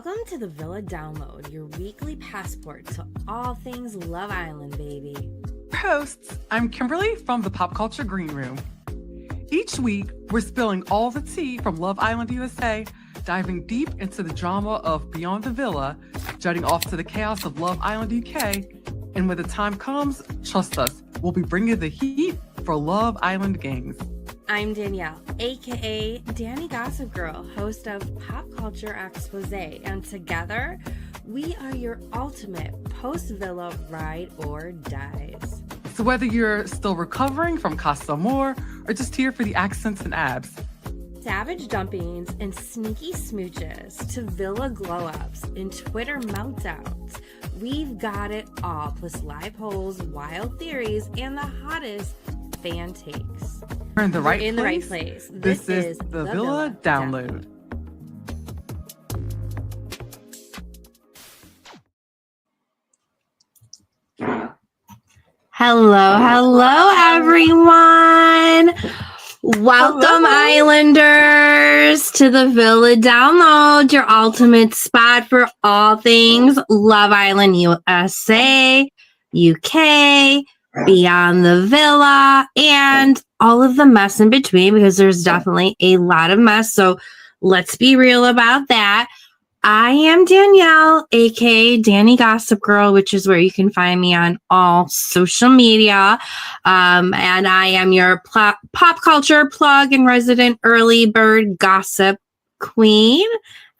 Welcome to the Villa Download, your weekly passport to all things Love Island, baby. Hosts, I'm Kimberly from the Pop Culture Green Room. Each week, we're spilling all the tea from Love Island USA, diving deep into the drama of Beyond the Villa, jutting off to the chaos of Love Island UK, and when the time comes, trust us, we'll be bringing the heat for Love Island gangs. I'm Danielle, aka Danny Gossip Girl, host of Pop Culture Expose, and together, we are your ultimate post-Villa ride or dies. So whether you're still recovering from Casa Amor or just here for the accents and abs, savage dumpings and sneaky smooches to Villa glow-ups and Twitter meltdowns, we've got it all, plus live polls, wild theories, and the hottest fan takes. we're in the right You're in place. the right place. This is the Villa Download. Hello, everyone. Welcome, Islanders, to the Villa Download, your ultimate spot for all things Love Island USA, UK, Beyond the Villa, and all of the mess in between, because there's definitely a lot of mess. So let's be real about that. I am Danielle, aka Danny Gossip Girl, which is where you can find me on all social media. And I am your pop culture plug and resident early bird gossip queen.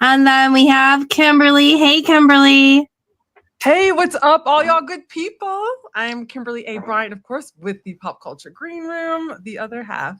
And then we have Kimberly. Hey, Kimberly. Hey, what's up, all y'all good people? I'm Kimberly A. Bryant, of course, with the Pop Culture Green Room, the other half.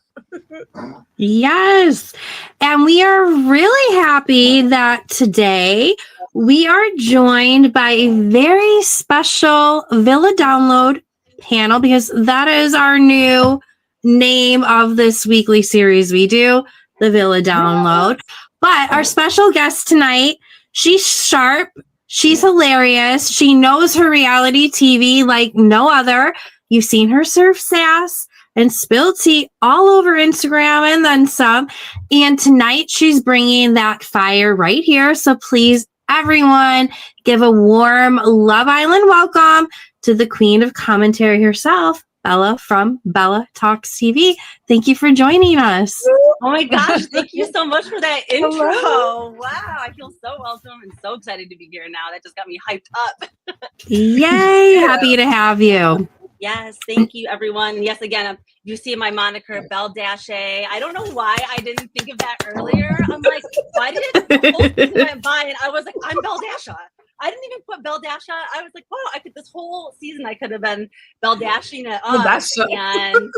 Yes. And we are really happy that today we are joined by a very special Villa Download panel, because that is our new name of this weekly series we do, the Villa Download. But our special guest tonight, she's sharp. She's hilarious. She knows her reality TV like no other. You've seen her serve sass and spill tea all over Instagram and then some. And tonight she's bringing that fire right here. So please, everyone, give a warm Love Island welcome to the queen of commentary herself, Bella from Bella Talks TV. Thank you for joining us. Oh my gosh, thank you so much for that intro. Hello. Wow, I feel so welcome and so excited to be here now. That just got me hyped up. Yay, happy to have you. Yes, thank you, everyone. Yes, again, you see my moniker, Belle Dashe. I don't know why I didn't think of that earlier. I'm like, why did the whole season went by and I was like, I'm Belle Dasha. I didn't even put Belle Dasha. I was like, wow, I could this whole season I could have been Belle Dashing it up. And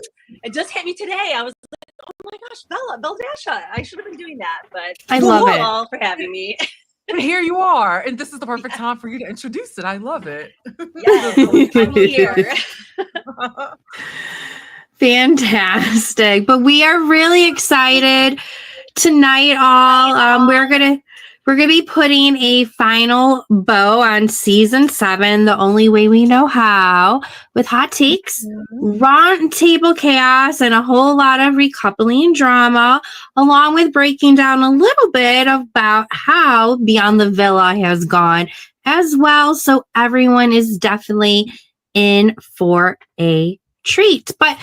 it just hit me today. I was like, oh my gosh, Belle Dasha. I should have been doing that. But I love thank it. you all for having me. And here you are. And this is the perfect time for you to introduce it. I love it. Yes, I'm here. Fantastic. But we are really excited tonight. We're gonna be putting a final bow on season 7, the only way we know how, with hot takes, round table chaos, and a whole lot of recoupling drama, along with breaking down a little bit about how Beyond the Villa has gone as well. So everyone is definitely in for a treat. But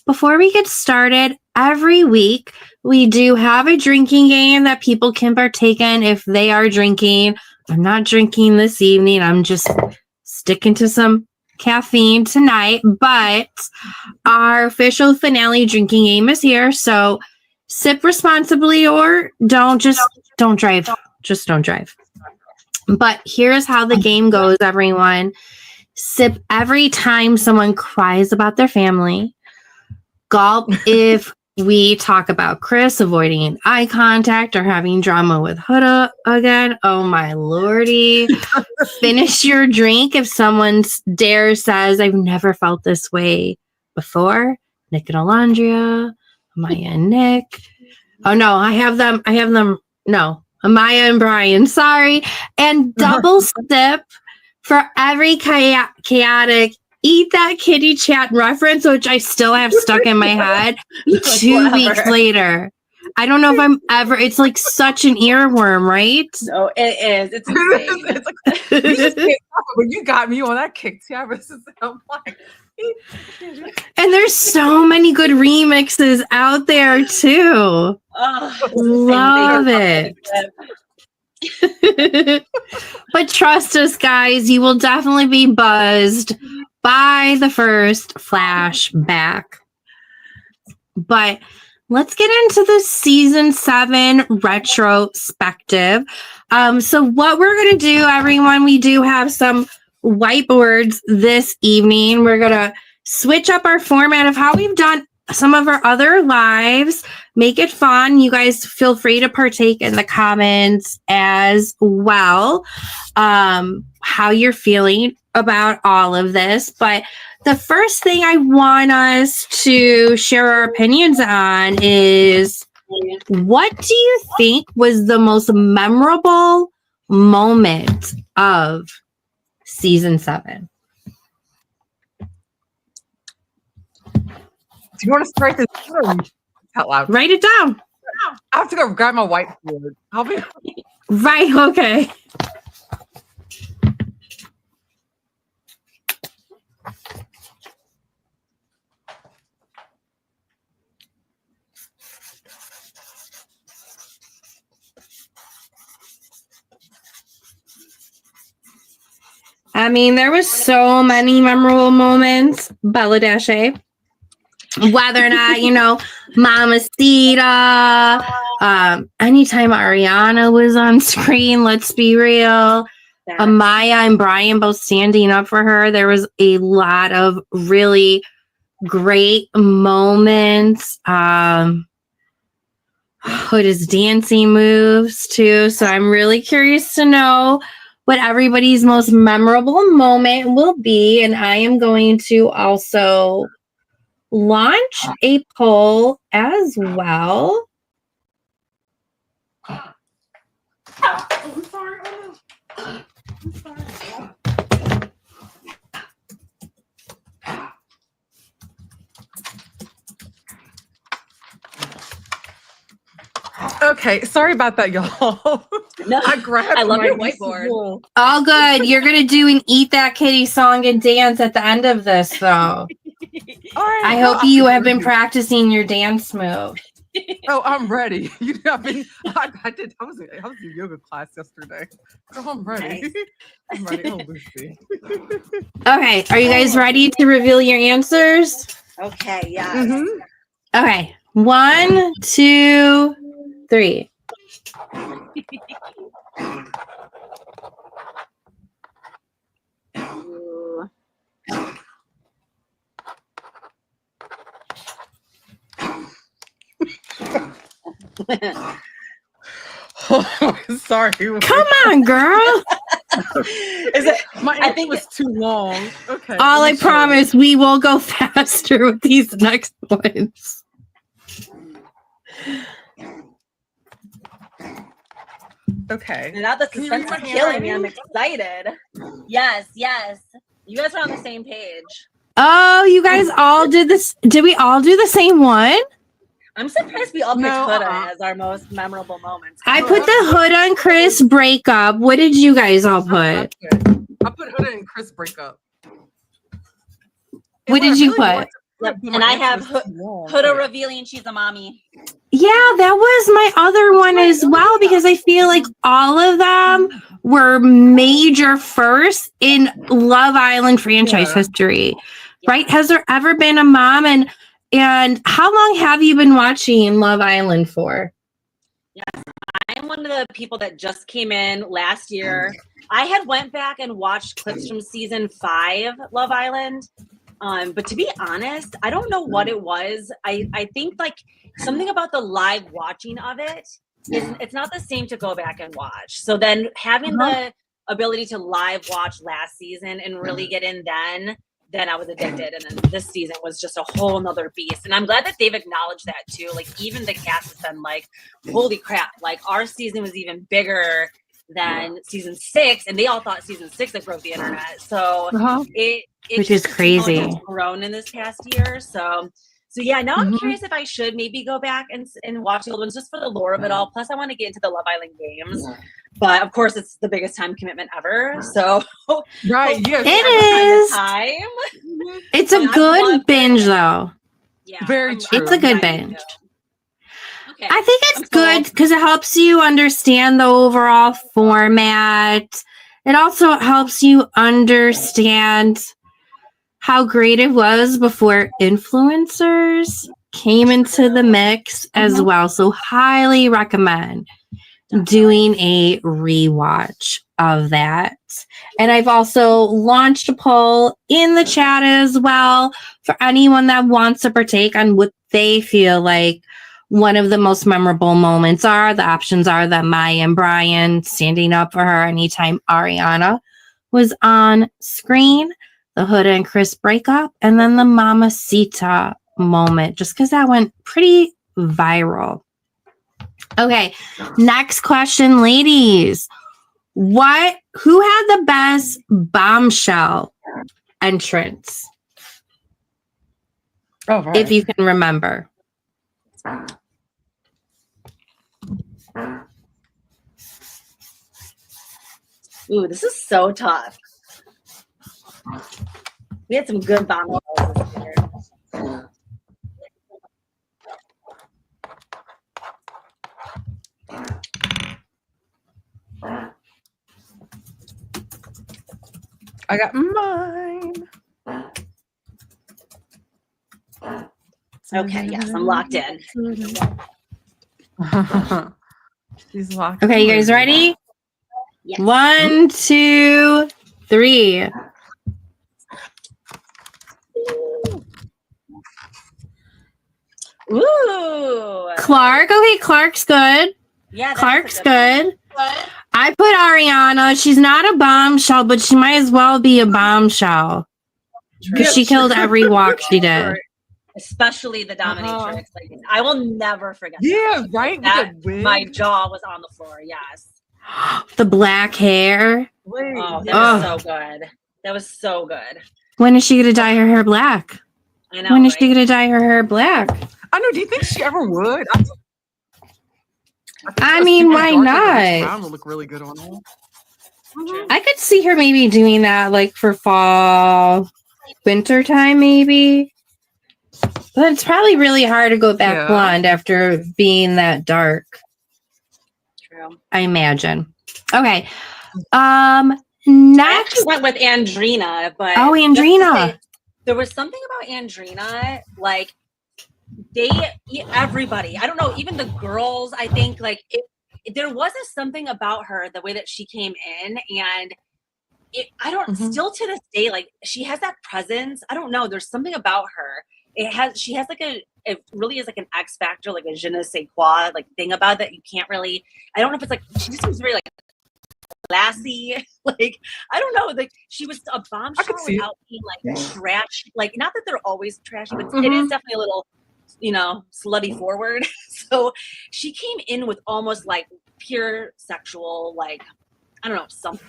before we get started, every week we do have a drinking game that people can partake in if they are drinking. I'm not drinking this evening. I'm just sticking to some caffeine tonight. But our official finale drinking game is here. So sip responsibly or don't drive. Just don't drive. But here's how the game goes, everyone. Sip every time someone cries about their family. Gulp if we talk about Chris avoiding eye contact or having drama with Huda again. Oh my lordy. Finish your drink if someone dares says, I've never felt this way before. Nick and Alondria, Amaya and Nick. Oh no, I have them. No, Amaya and Brian. Sorry. And double sip for every chaotic Eat That Kitty Chat reference, which I still have stuck in my head 2 weeks later. I don't know if I'm ever. It's like such an earworm, right? No, it is. It's insane. It's like, you just can't stop it, but you got me on that kick, Tiara. I'm like, And there's so many good remixes out there too. Oh, Love it. But trust us, guys, you will definitely be buzzed by the first flashback. But let's get into the season 7 retrospective. So what we're going to do, everyone, we do have some whiteboards this evening. We're going to switch up our format of how we've done some of our other lives, make it fun. You guys feel free to partake in the comments as well, how you're feeling about all of this. But the first thing I want us to share our opinions on is, what do you think was the most memorable moment of season 7? do you want to start this out loud? Write it down. I have to go grab my whiteboard. I'll be Right, okay. I mean, there was so many memorable moments, Bella Dashe. Whether or not, Mama Sita, anytime Ariana was on screen, let's be real. Amaya and Brian both standing up for her. There was a lot of really great moments. Hood's dancing moves too. So I'm really curious to know what everybody's most memorable moment will be. And I am going to also launch a poll as well. okay. Sorry about that, y'all. No, I love my your whiteboard. All good. You're going to do an Eat That Kitty song and dance at the end of this, though. All right, I hope you have been practicing your dance move. Oh, I'm ready. I was in yoga class yesterday, so I'm ready. Nice. I'm ready. Oh, Lucy. Okay. Are you guys ready to reveal your answers? Okay, yeah. Mhm. Okay. 1, 2, 3. Ooh. Oh, sorry. Come on, girl. Is it? My I answer think was too long. Okay. All let I me show you. promise, we will go faster with these next ones. Okay. Now the Can you suspense read is my killing me. I'm handwriting? excited. Yes, yes. You guys are on the same page. Oh, you guys all did this. Did we all do the same one? I'm surprised we all picked No, Huda as our most memorable moments. I put the Hood on Chris breakup. What did you guys all put? I put Huda and Chris breakup. What did you put? Yep, but and my I answer have was too long. Huda revealing she's a mommy. Yeah, that was my other one as well, because I feel like all of them were major firsts in Love Island franchise Yeah. history, right? Has there ever been a mom? And how long have you been watching Love Island for? I'm one of the people that just came in last year. I had went back and watched clips from season 5 Love Island. But to be honest, I don't know what it was. I think like something about the live watching of it is it's not the same to go back and watch. So then having the ability to live watch last season and really get in then I was addicted. And then this season was just a whole nother beast. And I'm glad that they've acknowledged that too. Like even the cast has been like, holy crap, like our season was even bigger than season 6. And they all thought season 6 that broke the internet. So Uh-huh. it Which is crazy. has grown in this past year. So So yeah, now I'm Mhm. curious if I should maybe go back and watch the old ones just for the lore of it all. Plus, I want to get into the Love Island games, but of course, it's the biggest time commitment ever. So Right. hopefully Yes. It I have is. the time. It's a I good love binge, it. though. Yeah, Very It's a true. good excited binge. to. Okay. I think I'm it's good sold. because it helps you understand the overall format. It also helps you understand how great it was before influencers came into the mix as well. So highly recommend doing a rewatch of that. And I've also launched a poll in the chat as well for anyone that wants to partake on what they feel like one of the most memorable moments are. The options are that Maya and Brian standing up for her anytime Ariana was on screen, the Huda and Chris breakup, and then the Mamacita moment, just because that went pretty viral. Okay, next question, ladies. Who had the best bombshell entrance, Oh, right. if you can remember? Ooh, this is so tough. We had some good bombshells this year. I got mine. Okay, yes, I'm locked in. She's locked. Okay, you guys in. ready? Yes. 1, 2, 3. Ooh. Clark. Okay, Clark's good. Yeah, that is a Clark's good good. I put Ariana. She's not a bombshell, but she might as well be a bombshell because she killed every walk she did. Especially the dominatrix. Like, I will never forget Yeah, that. right. That, With the wig. my jaw was on the floor. Yes. The black hair. Wait, Oh, that yeah. was so good. That was so good. When is she going to dye her hair black? I know. When is right? she going to dye her hair black? I know. Do you think she ever would? I mean, why not? Brown would look really good on her. I could see her maybe doing that like for fall, winter time, maybe. But it's probably really hard to go back Yeah. blonde after being that dark, True. I imagine. Okay. I Next. actually went with Andrina, but Oh, just to Andrina. say, there was something about Andrina, like everybody, I don't know, even the girls, I think like there was something about her, the way that she came in, and still to this day, like she has that presence. I don't know, there's something about her. She has like it really is like an X factor, like a je ne sais quoi, like thing about that you can't really, I don't know if it's like, she just seems very like classy, like I don't know, like she was a bombshell without being like trash, like not that they're always trashy, but it is definitely a little, slutty forward. So she came in with almost like pure sexual, like I don't know, something.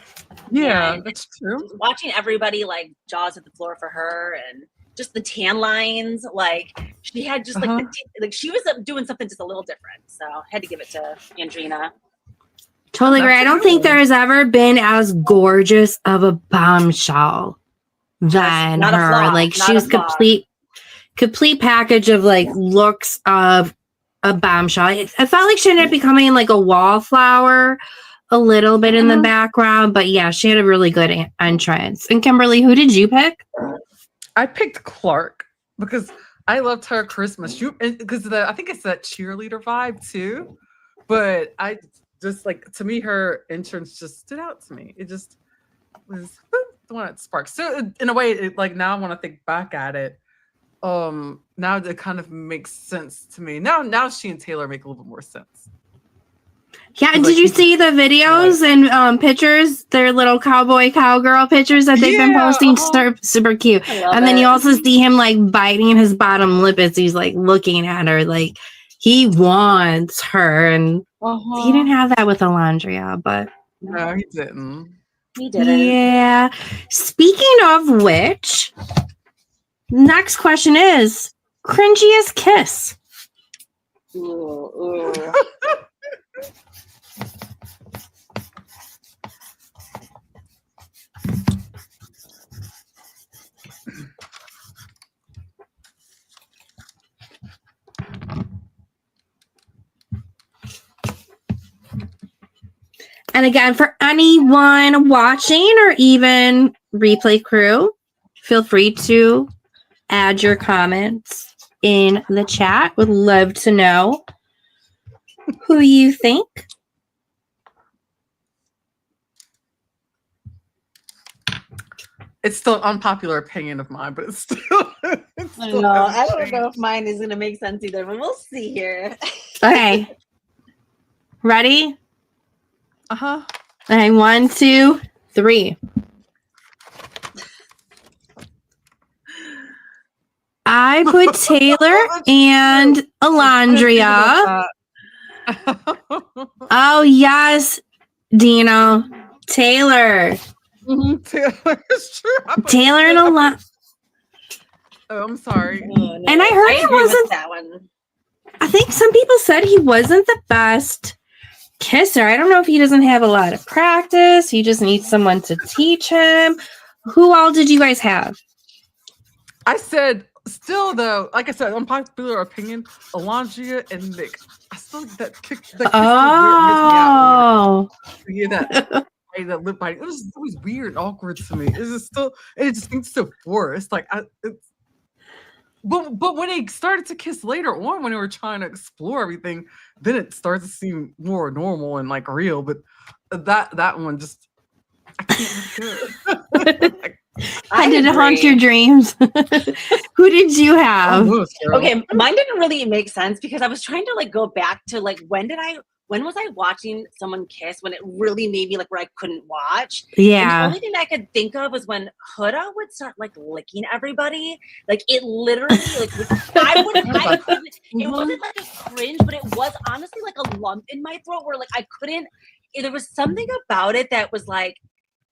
Yeah, that's true. Watching everybody like jaws at the floor for her, and just the tan lines, like she had just like she was doing something just a little different. So I had to give it to Andrina. Totally agree. I don't think there has ever been as gorgeous of a bombshell than Not a her. flaw, Like not she a was flaw. complete package of like looks of a bombshell. I felt like she ended up becoming like a wallflower a little bit in the background, but yeah, she had a really good entrance. And Kimberly, who did you pick? I picked Clark because I loved her Christmas. Because I think it's that cheerleader vibe too. But I just like, to me, her entrance just stood out to me. It just was the one that sparked. So in a way, it, like now I want to think back at it. Now it kind of makes sense to me. Now she and Taylor make a little bit more sense. Yeah, and did you see the videos and pictures, their little cowgirl pictures that they've been posting? Super cute. And then you also see him like biting his bottom lip as he's like looking at her, like he wants her. And he didn't have that with Alondria, but no, he didn't. He didn't. Yeah. Speaking of which, next question is, cringiest kiss? Ooh. And again, for anyone watching or even replay crew, feel free to add your comments in the chat. Would love to know who you think. It's still an unpopular opinion of mine, but it's still. I don't know if mine is gonna make sense either, but we'll see here. Okay. Ready? Uh-huh. Okay, 1, 2, 3. I put Taylor and Alondria. Oh, yes, Dino. Taylor. Taylor's true. Taylor and Alondria. Oh, I'm sorry. Oh, no. And I heard he agree with wasn't. that one. I think some people said he wasn't the best kisser. I don't know if he doesn't have a lot of practice. He just needs someone to teach him. Who all did you guys have? I said, still though, like I said, unpopular opinion, Alondria and Nick. I still think that kick. That Oh. yeah, that lip bite. It was always weird and awkward to me. It's just still, it just seems so forced. Like, but when they started to kiss later on, when they were trying to explore everything, then it starts to seem more normal and like real. But that one just, I can't do it. I did it haunt your dreams. Who did you have? Okay, mine didn't really make sense because I was trying to like go back to like when was I watching someone kiss when it really made me like where I couldn't watch? Yeah. And the only thing I could think of was when Huda would start like licking everybody. Like it literally like I couldn't, it wasn't like a cringe, but it was honestly like a lump in my throat where like I couldn't. There was something about it that was like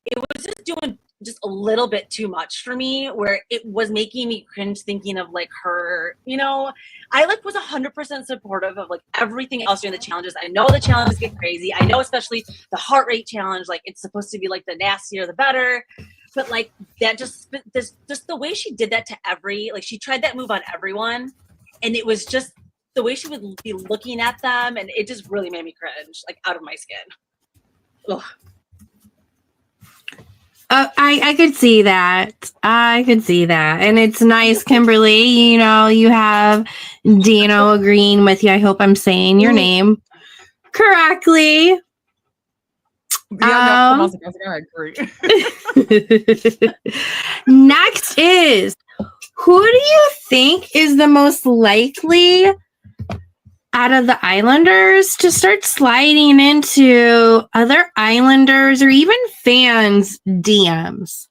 it was just doing just a little bit too much for me where it was making me cringe thinking of like her, you know. I like was 100% supportive of like everything else during the challenges. I know the challenges get crazy. I know especially the heart rate challenge, like it's supposed to be like the nastier the better, but like that just the way she did that to like she tried that move on everyone and it was just the way she would be looking at them and it just really made me cringe like out of my skin. Ugh. I could see that. I could see that. And it's nice, Kimberly. You know, you have Dino agreeing with you. I hope I'm saying your name correctly. Yeah, no, I agree. Next is, who do you think is the most likely out of the Islanders to start sliding into other Islanders or even fans' DMs?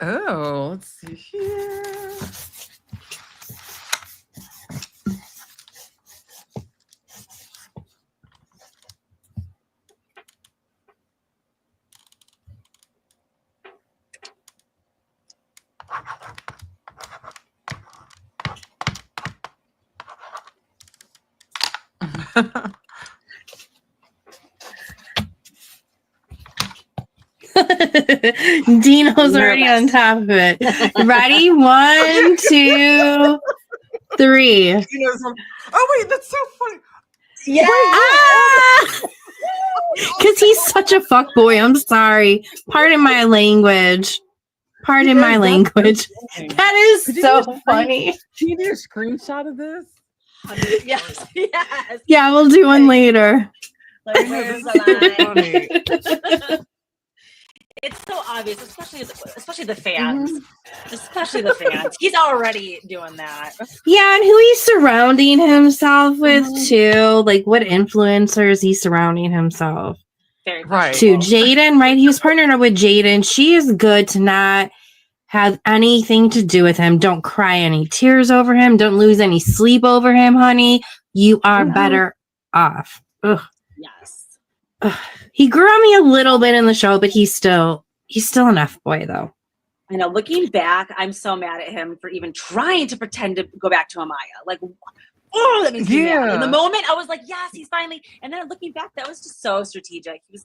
Oh, let's see here. Dino's already on top of it. Ready? 1, 2, 3. Oh wait, that's so funny. Yeah. Because he's such a fuck boy. I'm sorry. Pardon my language. Pardon my language. That is so funny. Can you do a screenshot of this? Yes. Yeah, we'll do one later. Like, where's the line? It's so obvious, especially the fans. Especially the fans. He's already doing that. Yeah, and who he's surrounding himself with too. Like, what influencer is he surrounding himself? Very right. To Jaden, right? He was partnered up with Jaden. She is good to not have anything to do with him. Don't cry any tears over him. Don't lose any sleep over him, honey. You are better off. Ugh. Yes. Ugh. He grew on me a little bit in the show, but he's still an F boy though. I know, looking back, I'm so mad at him for even trying to pretend to go back to Amaya. Like, oh, that makes me mad. In the moment, I was like, yes, he's finally. And then looking back, that was just so strategic. He was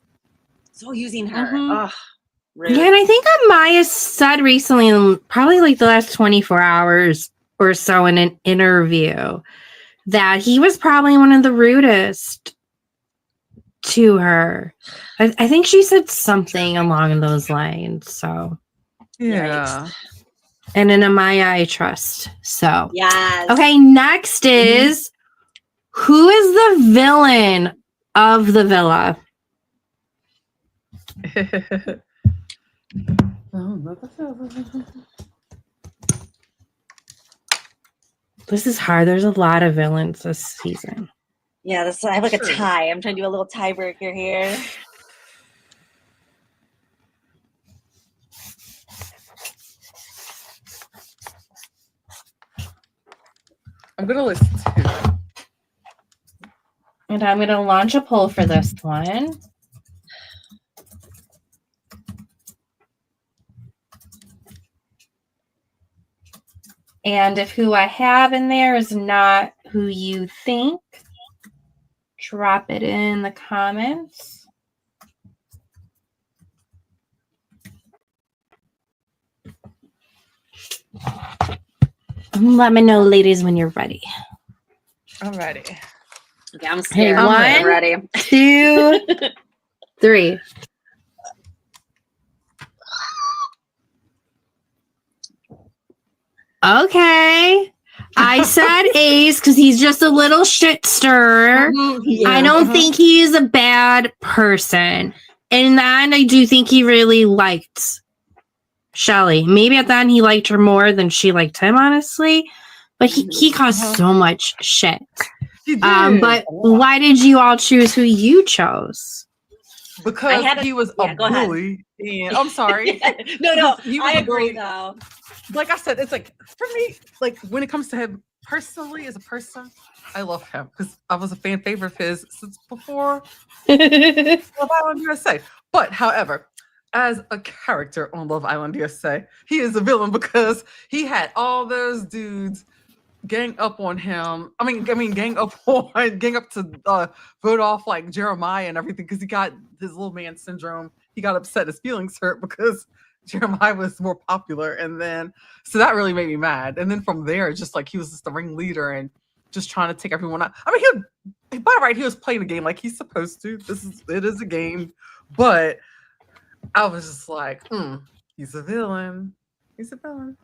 so using her. Oh, rude. Yeah, and I think Amaya said recently, in probably like the last 24 hours or so in an interview, that he was probably one of the rudest to her. I think she said something along those lines. So, Yeah. and in Amaya, I trust. So, Yes. okay, next is who is the villain of the villa? This is hard. There's a lot of villains this season. Yeah, I have like a tie. I'm trying to do a little tiebreaker here. I'm gonna list two. And I'm going to launch a poll for this one. And if who I have in there is not who you think, drop it in the comments. Let me know, ladies, when you're ready. I'm ready. Okay, I'm scared. Hey, I'm ready. 2, 3. Okay. I said Ace because he's just a little shit stirrer. Yeah. I don't think he's a bad person. In the end, I do think he really liked Shelly. Maybe at the end he liked her more than she liked him, honestly. But he caused so much shit. He did. But why did you all choose who you chose? Because he was a bully. And I'm sorry. No, He was I a bully. agree though. Like I said, it's like for me, like when it comes to him personally as a person, I love him because I was a fan favorite of his since before Love Island USA. But however, as a character on Love Island USA, he is a villain because he had all those dudes gang up on him. I mean, gang up to vote off like Jeremiah and everything because he got his little man syndrome. He got upset, his feelings hurt because Jeremiah was more popular, and then so that really made me mad. And then from there, just like he was just the ringleader and just trying to take everyone out. I mean, by right, he was playing the game like he's supposed to. It is a game, but I was just like, he's a villain. He's a villain.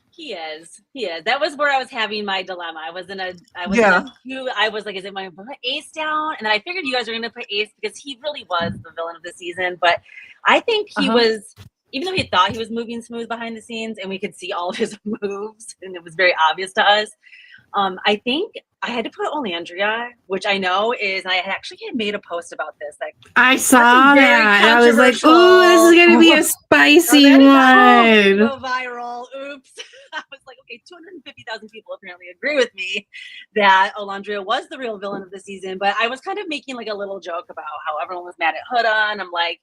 He is. That was where I was having my dilemma. I was like, is it my put Ace down? And I figured you guys were going to put Ace because he really was the villain of the season. But I think he was, even though he thought he was moving smooth behind the scenes and we could see all of his moves and it was very obvious to us, I think I had to put Olandria, which I know is, and I actually had made a post about this. Like, I saw that. I was like, "Oh, this is gonna be a spicy one." Go viral. Oops. I was like, okay, 250,000 people apparently agree with me that Olandria was the real villain of the season. But I was kind of making like a little joke about how everyone was mad at Huda, and I'm like,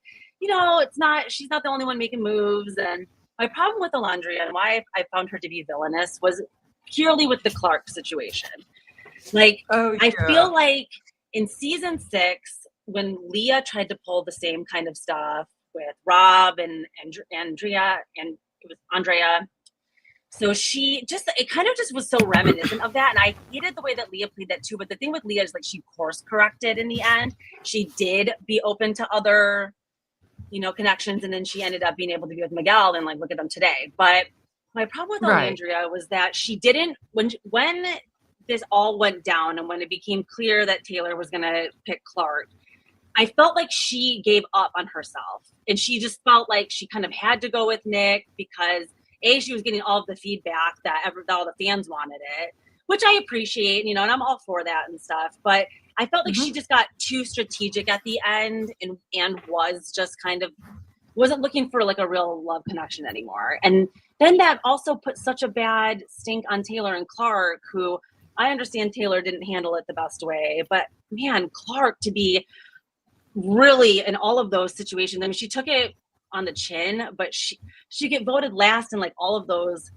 she's not the only one making moves. And my problem with Olandria and why I found her to be villainous was purely with the Clark situation. Like, I feel like in season 6, when Leah tried to pull the same kind of stuff with Rob and Andrea, and it was Andrea. So it kind of just was so reminiscent of that. And I hated the way that Leah played that too. But the thing with Leah is like she course corrected in the end. She did be open to other, connections. And then she ended up being able to be with Miguel and like, look at them today. But my problem with Olandria was that she didn't, when this all went down and when it became clear that Taylor was going to pick Clark, I felt like she gave up on herself. And she just felt like she kind of had to go with Nick because she was getting all of the feedback that all the fans wanted it, which I appreciate, and I'm all for that and stuff. But I felt like she just got too strategic at the end and was just kind of wasn't looking for like a real love connection anymore. And then that also put such a bad stink on Taylor and Clark, who I understand Taylor didn't handle it the best way, but man, Clark to be really in all of those situations. I mean, she took it on the chin, but she get voted last in like all of those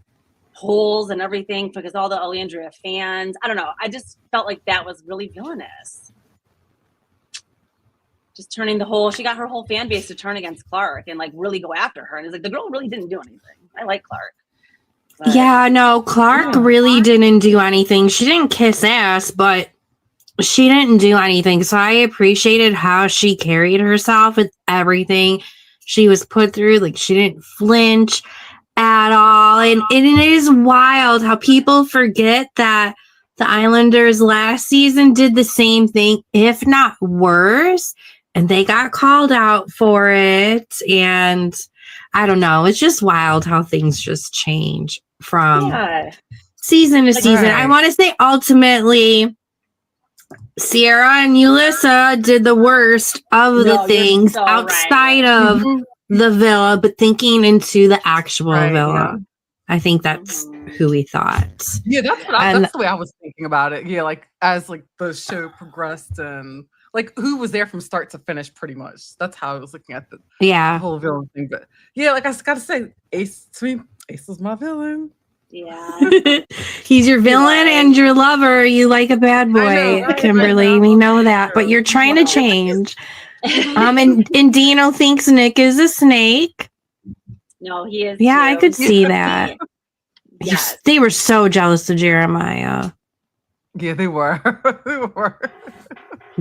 polls and everything because all the Alexandria fans. I don't know. I just felt like that was really villainous. Just turning she got her whole fan base to turn against Clark and like really go after her. And it's like the girl really didn't do anything. I like Clark. But, yeah, no, Clark really didn't do anything. She didn't kiss ass, but she didn't do anything. So I appreciated how she carried herself with everything she was put through. Like she didn't flinch at all. And it is wild how people forget that the Islanders last season did the same thing, if not worse. And they got called out for it. And I don't know. It's just wild how things just change from season to season. I want to say ultimately, Sierra and Yulissa did the worst of the things outside of the villa, but thinking into the actual villa. I think that's who we thought. Yeah, that's the way I was thinking about it. Yeah, like as like the show progressed and like who was there from start to finish, pretty much. That's how I was looking at the whole villain thing. But yeah, like I gotta say, Ace is my villain. Yeah. He's your villain and your lover. You like a bad boy, Kimberly. We know that, but you're trying to change. And Dino thinks Nick is a snake. No, he is. Yeah, too. I could see that. Yes. They were so jealous of Jeremiah. Yeah, they were. They were.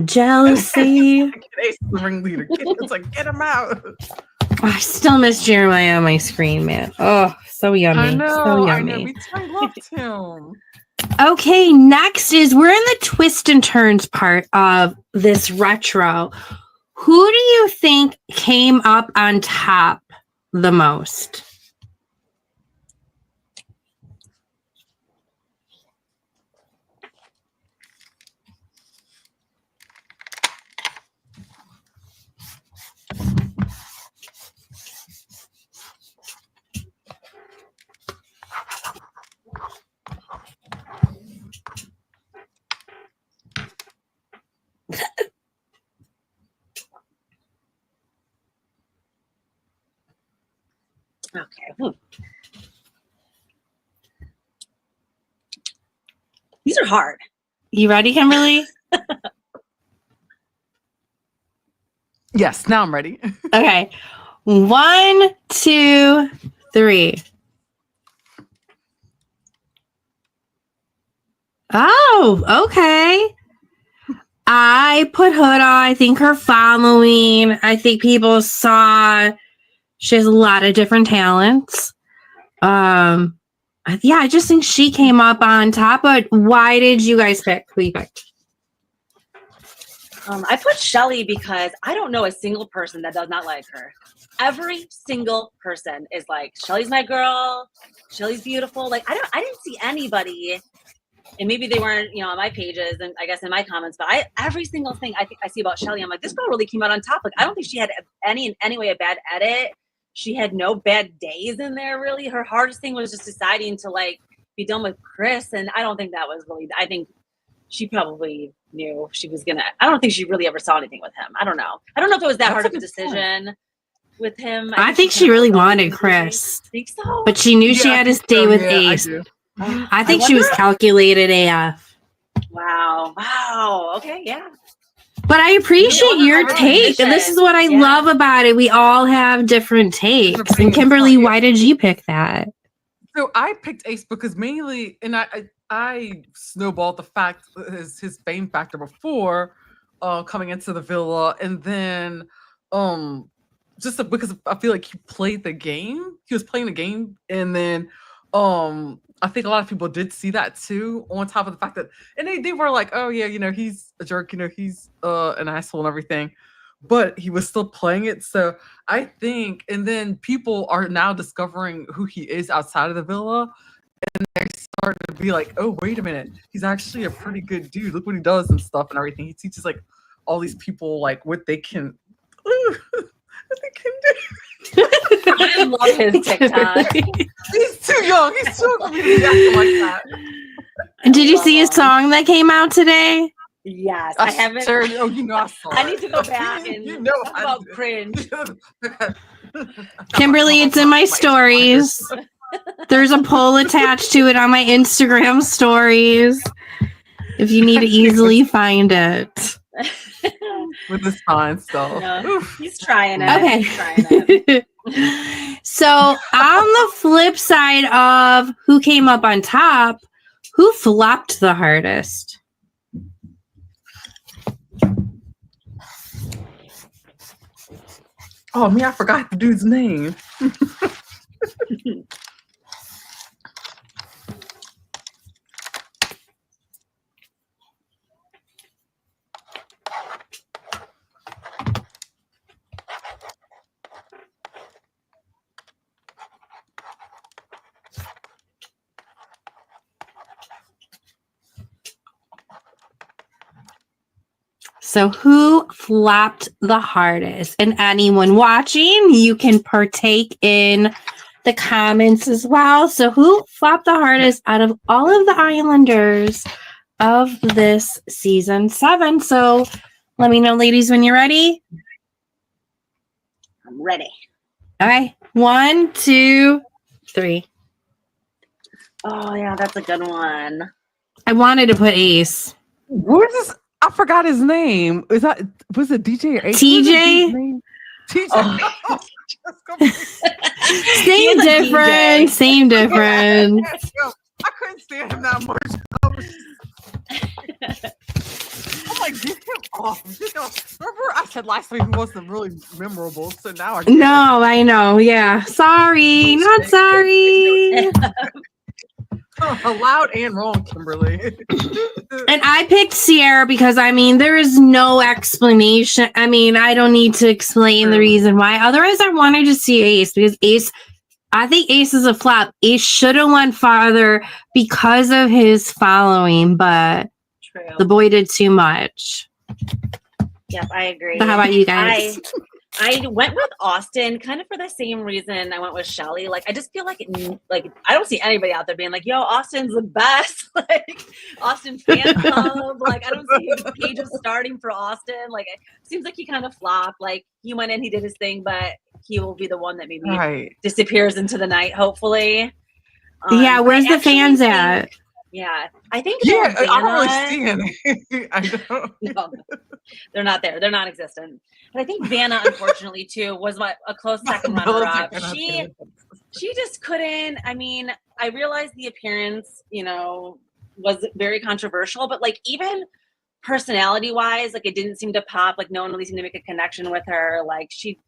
Jealousy. Ace the ringleader. It's like, get him out. I still miss Jeremiah on my screen, man. Oh, so yummy. I know. So yummy. I know. I loved him. Okay, next is we're in the twist and turns part of this retro. Who do you think came up on top the most? Okay. These are hard. You ready, Kimberly? Yes, now I'm ready. Okay. 1, 2, 3. Oh, okay. I put Huda. I think her following. I think people saw she has a lot of different talents. I just think she came up on top. But why did you guys pick? Who you picked? I put Shelly because I don't know a single person that does not like her. Every single person is like, Shelly's my girl. Shelly's beautiful. Like I didn't see anybody, and maybe they weren't, on my pages and I guess in my comments. But every single thing I see about Shelly, I'm like, this girl really came out on top. Like I don't think she had in any way a bad edit. She had no bad days in there. Really, her hardest thing was just deciding to like be done with Chris, and I don't think that was really. I think she probably knew she was gonna. I don't think she really ever saw anything with him. I don't know. I don't know if it was that hard of a decision with him. I think she really wanted Chris. Think so? But she knew she had to stay with Ace. I think she was calculated AF. Wow. Okay, yeah. But I appreciate your take. And this is what I love about it. We all have different takes. And Kimberly, why did you pick that? So I picked Ace because mainly, and I snowballed the fact his fame factor before coming into the villa, and then just because I feel like he played the game. He was playing the game, and then I think a lot of people did see that too. On top of the fact that, and they were like, oh yeah, he's a jerk, he's an asshole and everything, but he was still playing it. So I think, and then people are now discovering who he is outside of the villa. And they start to be like, oh, wait a minute. He's actually a pretty good dude. Look what he does and stuff and everything. He teaches like all these people like what they can do. I love his TikTok. He's too young. He's too young to be acting like that. Did you see his song that came out today? Yes, I haven't. Sure, I saw I need it. to go back and talk about cringe. Kimberly, it's in my stories. There's a poll attached to it on my Instagram stories. If you need to easily find it. With the sign stuff. No, he's trying it. Okay. He's trying it. So on the flip side of who came up on top, who flopped the hardest? Oh, me, I forgot the dude's name. So who flopped the hardest? And anyone watching, you can partake in the comments as well. So who flopped the hardest out of all of the Islanders of this season 7? So let me know, ladies, when you're ready. I'm ready. Okay. 1, 2, 3. Oh yeah, that's a good one. I wanted to put Ace. Where's this? I forgot his name. Was it DJ or Ace? TJ? TJ. Oh. Same He's a different. DJ. Same different. I couldn't stand him that much. I'm like, get him off. Remember I said last week he wasn't really memorable, so now I get No, I know. Yeah. Sorry. Not sorry. Loud and wrong, Kimberly. And I picked Sierra because, I mean, there is no explanation. I mean, I don't need to explain the reason why. Otherwise, I wanted to see Ace because I think Ace is a flop. Ace should have went farther because of his following, but True. the boy did too much. Yep, I agree. So how about you guys? I went with Austin kind of for the same reason I went with Shelly. Like, I just feel like I don't see anybody out there being like, yo, Austin's the best. Like, Austin fan club. Like, I don't see pages starting for Austin. Like, it seems like he kind of flopped. Like, he went in, he did his thing, but he will be the one that maybe disappears into the night, hopefully. Yeah, where's the fans at? Yeah, I think I Vanna- don't really see any. I don't. No, they're not there. They're non-existent. But I think Vanna, unfortunately, too, was a close second runner-up. She just couldn't. I mean, I realized the appearance, was very controversial, but like even personality-wise, like it didn't seem to pop. Like no one really seemed to make a connection with her. Like she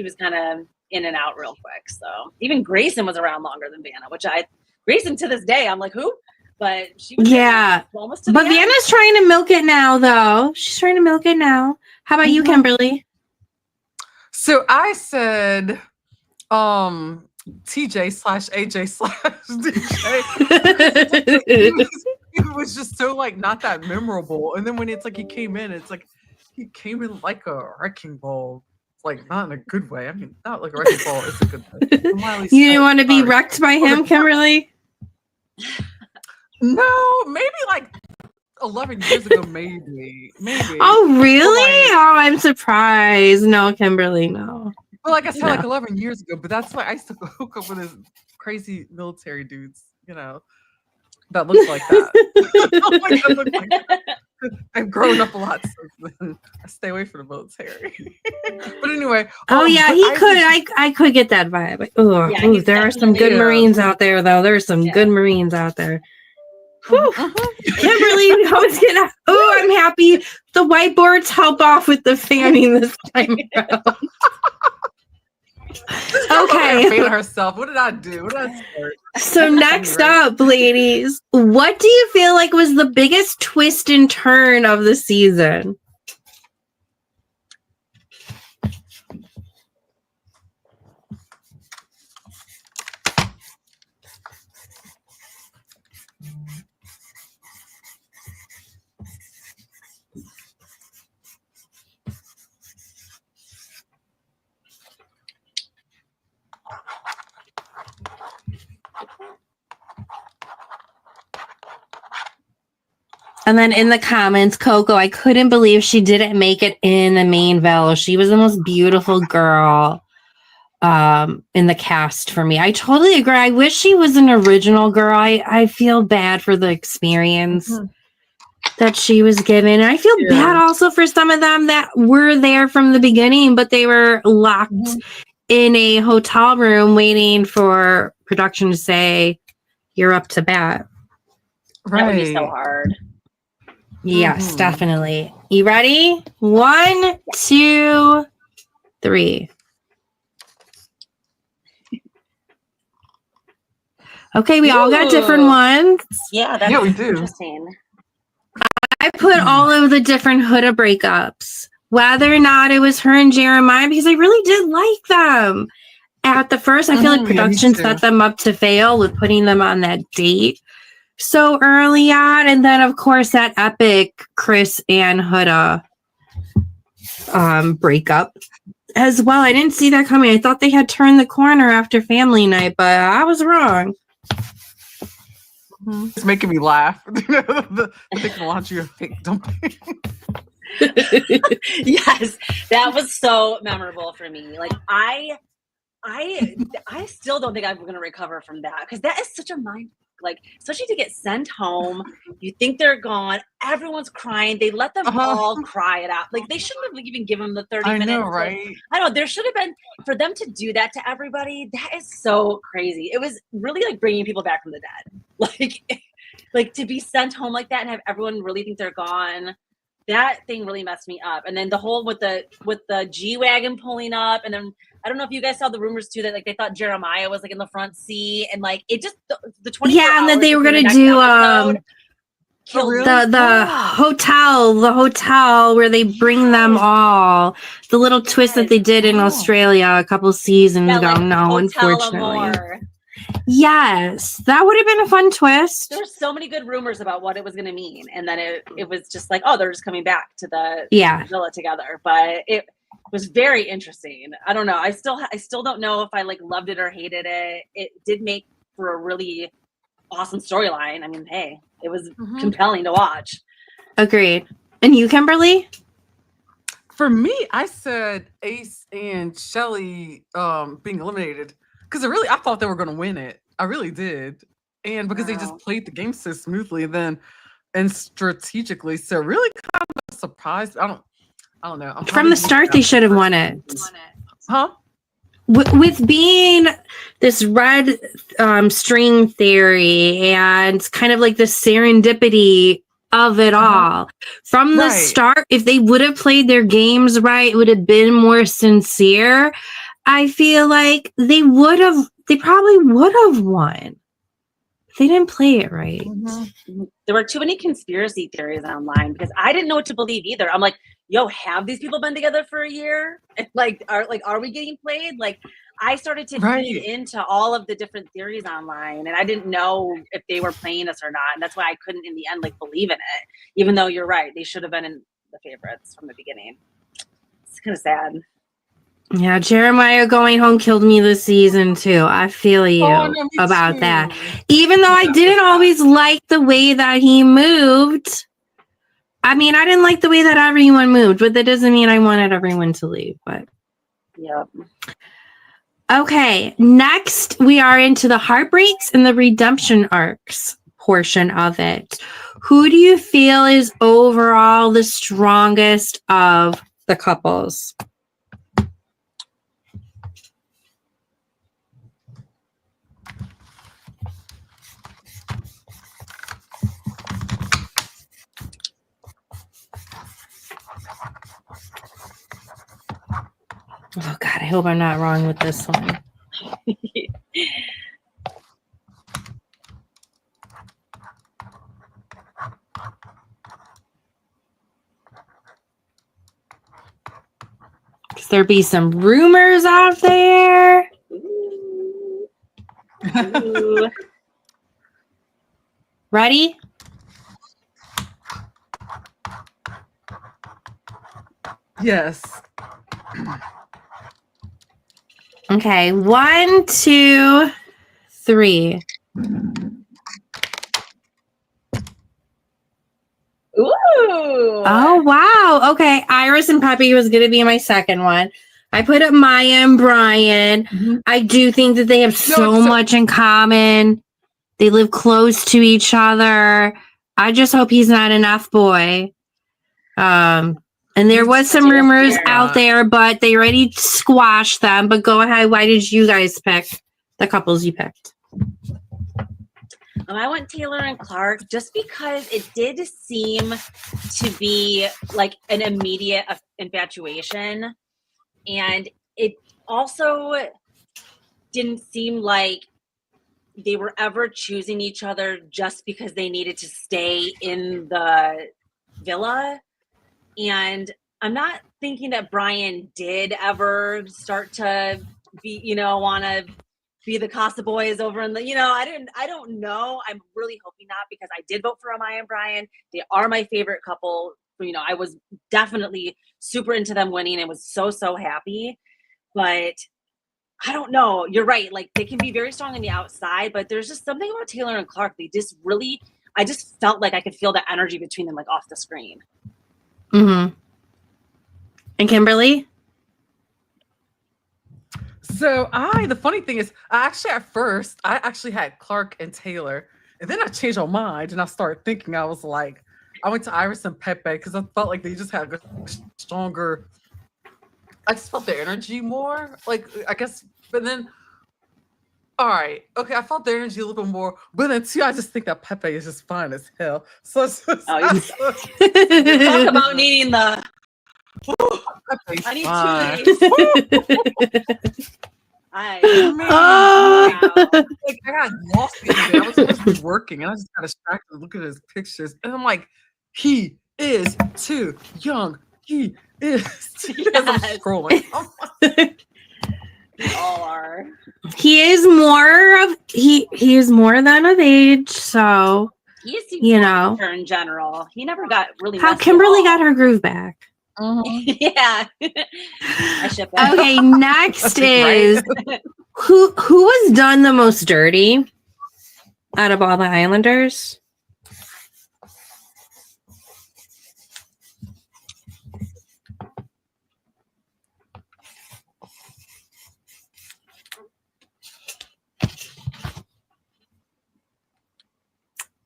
was kind of in and out real quick. So even Grayson was around longer than Vanna, Grayson to this day, I'm like, who? But she was almost to the end. Vanna's trying to milk it now, though. She's trying to milk it now. How about you, Kimberly? So I said TJ/AJ/DJ. He was just so like not that memorable. And then when it's like he came in, it's like he came in like a wrecking ball. Like not in a good way. I mean, not like a wrecking ball. It's a good way. You didn't want to be wrecked by him, Kimberly? No, maybe like 11 years ago, maybe. Oh, really? Oh, I'm surprised. No, Kimberly, no. Well, like I said, like 11 years ago, but that's why I used to hook up with his crazy military dudes, that look like that. I've grown up a lot since then. I stay away from the military. But anyway. Oh, yeah, I could get that vibe. There are some good Marines out there, though. There's some good Marines out there. Whew. Kimberly, I'm happy. The whiteboards help off with the fanning this time around. Okay. Herself. What did I do? What did I start? So next up, ladies, what do you feel like was the biggest twist and turn of the season? And then in the comments, Coco, I couldn't believe she didn't make it in the main veil. She was the most beautiful girl. in the cast for me. I totally agree. I wish she was an original girl. I feel bad for the experience that she was given. And I feel bad also for some of them that were there from the beginning, but they were locked in a hotel room waiting for production to say, you're up to bat. That would be so hard. Yes, definitely. You ready? 1, 2, 3. Okay, we all got different ones. Yeah, that's we do. interesting. I put all of the different Huda breakups, whether or not it was her and Jeremiah, because I really did like them. At the first, I feel like production set them up to fail with putting them on that date so early on. And then, of course, that epic Chris and Huda breakup as well. I didn't see that coming. I thought they had turned the corner after family night, but I was wrong. It's making me laugh. They can launch you a fake dumping. Yes, that was so memorable for me. Like I still don't think I'm going to recover from that, because that is such a mind. Like, especially to get sent home, you think they're gone. Everyone's crying. They let them all cry it out. Like, they shouldn't have even given them the 30 minutes. I know, right? I know. There should have been, for them to do that to everybody. That is so crazy. It was really like bringing people back from the dead. Like to be sent home like that and have everyone really think they're gone. That thing really messed me up. And then the whole with the G-Wagon pulling up, and then I don't know if you guys saw the rumors too that like they thought Jeremiah was like in the front seat, and like it just the 24 and hours that they were gonna do the hotel where they bring them all, the little twist that they did in Australia a couple seasons ago. Like, no, unfortunately. Yes, that would have been a fun twist. There were so many good rumors about what it was going to mean, and then it was just like, oh, they're just coming back to the villa together. But it was very interesting. I don't know. I still don't know if I like loved it or hated it. It did make for a really awesome storyline. I mean, hey, it was compelling to watch. Agreed. And you, Kimberly? For me, I said Ace and Shelly being eliminated. Because I thought they were going to win it. I really did. And because they just played the game so smoothly and strategically. So really kind of surprised. I don't know. From the start, they should have won it. Huh? With being this red string theory and kind of like the serendipity of it all. From the start, if they would have played their games right, it would have been more sincere. I feel like they probably would have won. They didn't play it right. There were too many conspiracy theories online because I didn't know what to believe either. I'm like, yo, have these people been together for a year? Are we getting played? Like, I started to feed into all of the different theories online, and I didn't know if they were playing us or not. And that's why I couldn't, in the end, like believe in it. Even though you're right, they should have been in the favorites from the beginning. It's kind of sad. Yeah, Jeremiah going home killed me this season too. I feel you about that. Even though I didn't always like the way that he moved. I mean, I didn't like the way that everyone moved, but that doesn't mean I wanted everyone to leave. But okay, next we are into the heartbreaks and the redemption arcs portion of it. Who do you feel is overall the strongest of the couples? Oh God, I hope I'm not wrong with this one. Could there be some rumors out there? Ooh. Ready? Yes. Okay, 1, 2, 3. Ooh. Oh, wow. Okay, Iris and Peppy was going to be my second one. I put up Maya and Brian. Mhm. I do think that they have so much in common. They live close to each other. I just hope he's not an F boy. And there was some rumors out there, but they already squashed them. But go ahead. Why did you guys pick the couples you picked? I went Taylor and Clark just because it did seem to be like an immediate infatuation. And it also didn't seem like they were ever choosing each other just because they needed to stay in the villa. And I'm not thinking that Brian did ever start to be, want to be the Casa Boys over in the, I don't know. I'm really hoping not, because I did vote for Amaya and Brian. They are my favorite couple. I was definitely super into them winning and was so happy. But I don't know. You're right. Like, they can be very strong on the outside, but there's just something about Taylor and Clark. I just felt like I could feel the energy between them, like, off the screen. Mm-hmm. And Kimberly? So the funny thing is, at first, I actually had Clark and Taylor, and then I changed my mind and I started thinking, I was like, I went to Iris and Pepe because I felt like they just had a stronger, I just felt their energy more, like, I guess, but then, all right, okay, I felt their energy a little bit more, but then too, I just think that Pepe is just fine as hell. So it's just, talk about needing the. I need like, I got lost the other day. I was supposed to be working and I just got distracted looking at his pictures, and I'm like, he is too young. He is too young. I'm scrolling. We all are. He is more than of age, so He is, in general. He never got really. How Kimberly got her groove back. Yeah. I ship it. Okay, next is who was done the most dirty out of all the Islanders?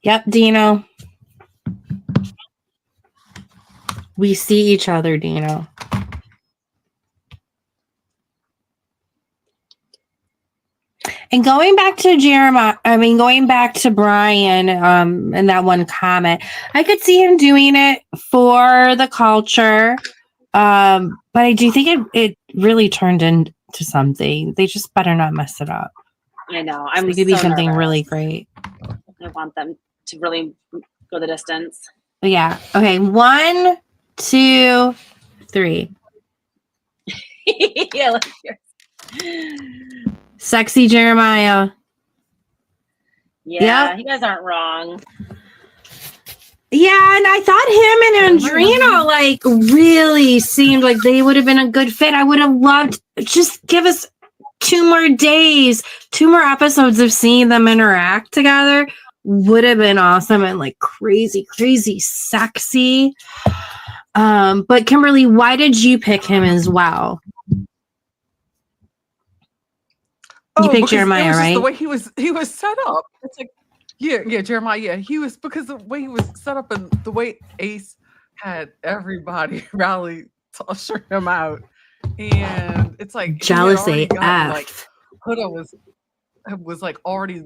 Yep, Dino. We see each other, Dino. And going back to Brian, and that one comment, I could see him doing it for the culture. But I do think it really turned into something. They just better not mess it up. I know. It could be something really great. I want them to really go the distance. But yeah. Okay. 1, 2, 3. Yeah, let's hear. Sexy Jeremiah. Yeah, Yep. You guys aren't wrong. Yeah, and I thought him and Andrino really seemed like they would have been a good fit. I would have loved, just give us 2 more days, 2 more episodes of seeing them interact together. Would have been awesome and crazy sexy. But Kimberly, why did you pick him as well? You picked Jeremiah, right? The way he was set up. It's like, yeah, Jeremiah. Yeah, he was, because the way he was set up and the way Ace had everybody rally to usher him out, and it's like jealous AF. Huda was already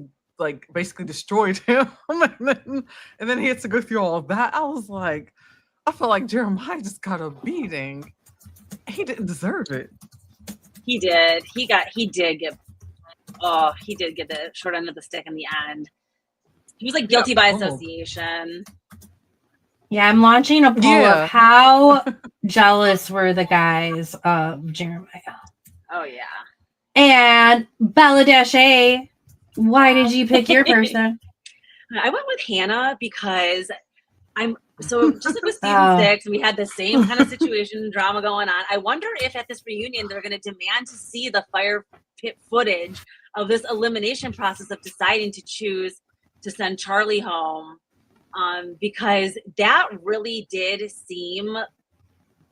basically destroyed him, and then he had to go through all of that. I was like, I felt like Jeremiah just got a beating. He didn't deserve it. He did. He did get the short end of the stick in the end. He was guilty by association. Yeah, I'm launching a poll of how jealous were the guys of Jeremiah. Oh yeah. And Bella Dashe, why did you pick your person? I went with Hannah because just like with season 6, we had the same kind of situation drama going on. I wonder if at this reunion they're going to demand to see the fire pit footage of this elimination process of deciding to choose to send Charlie home, because that really did seem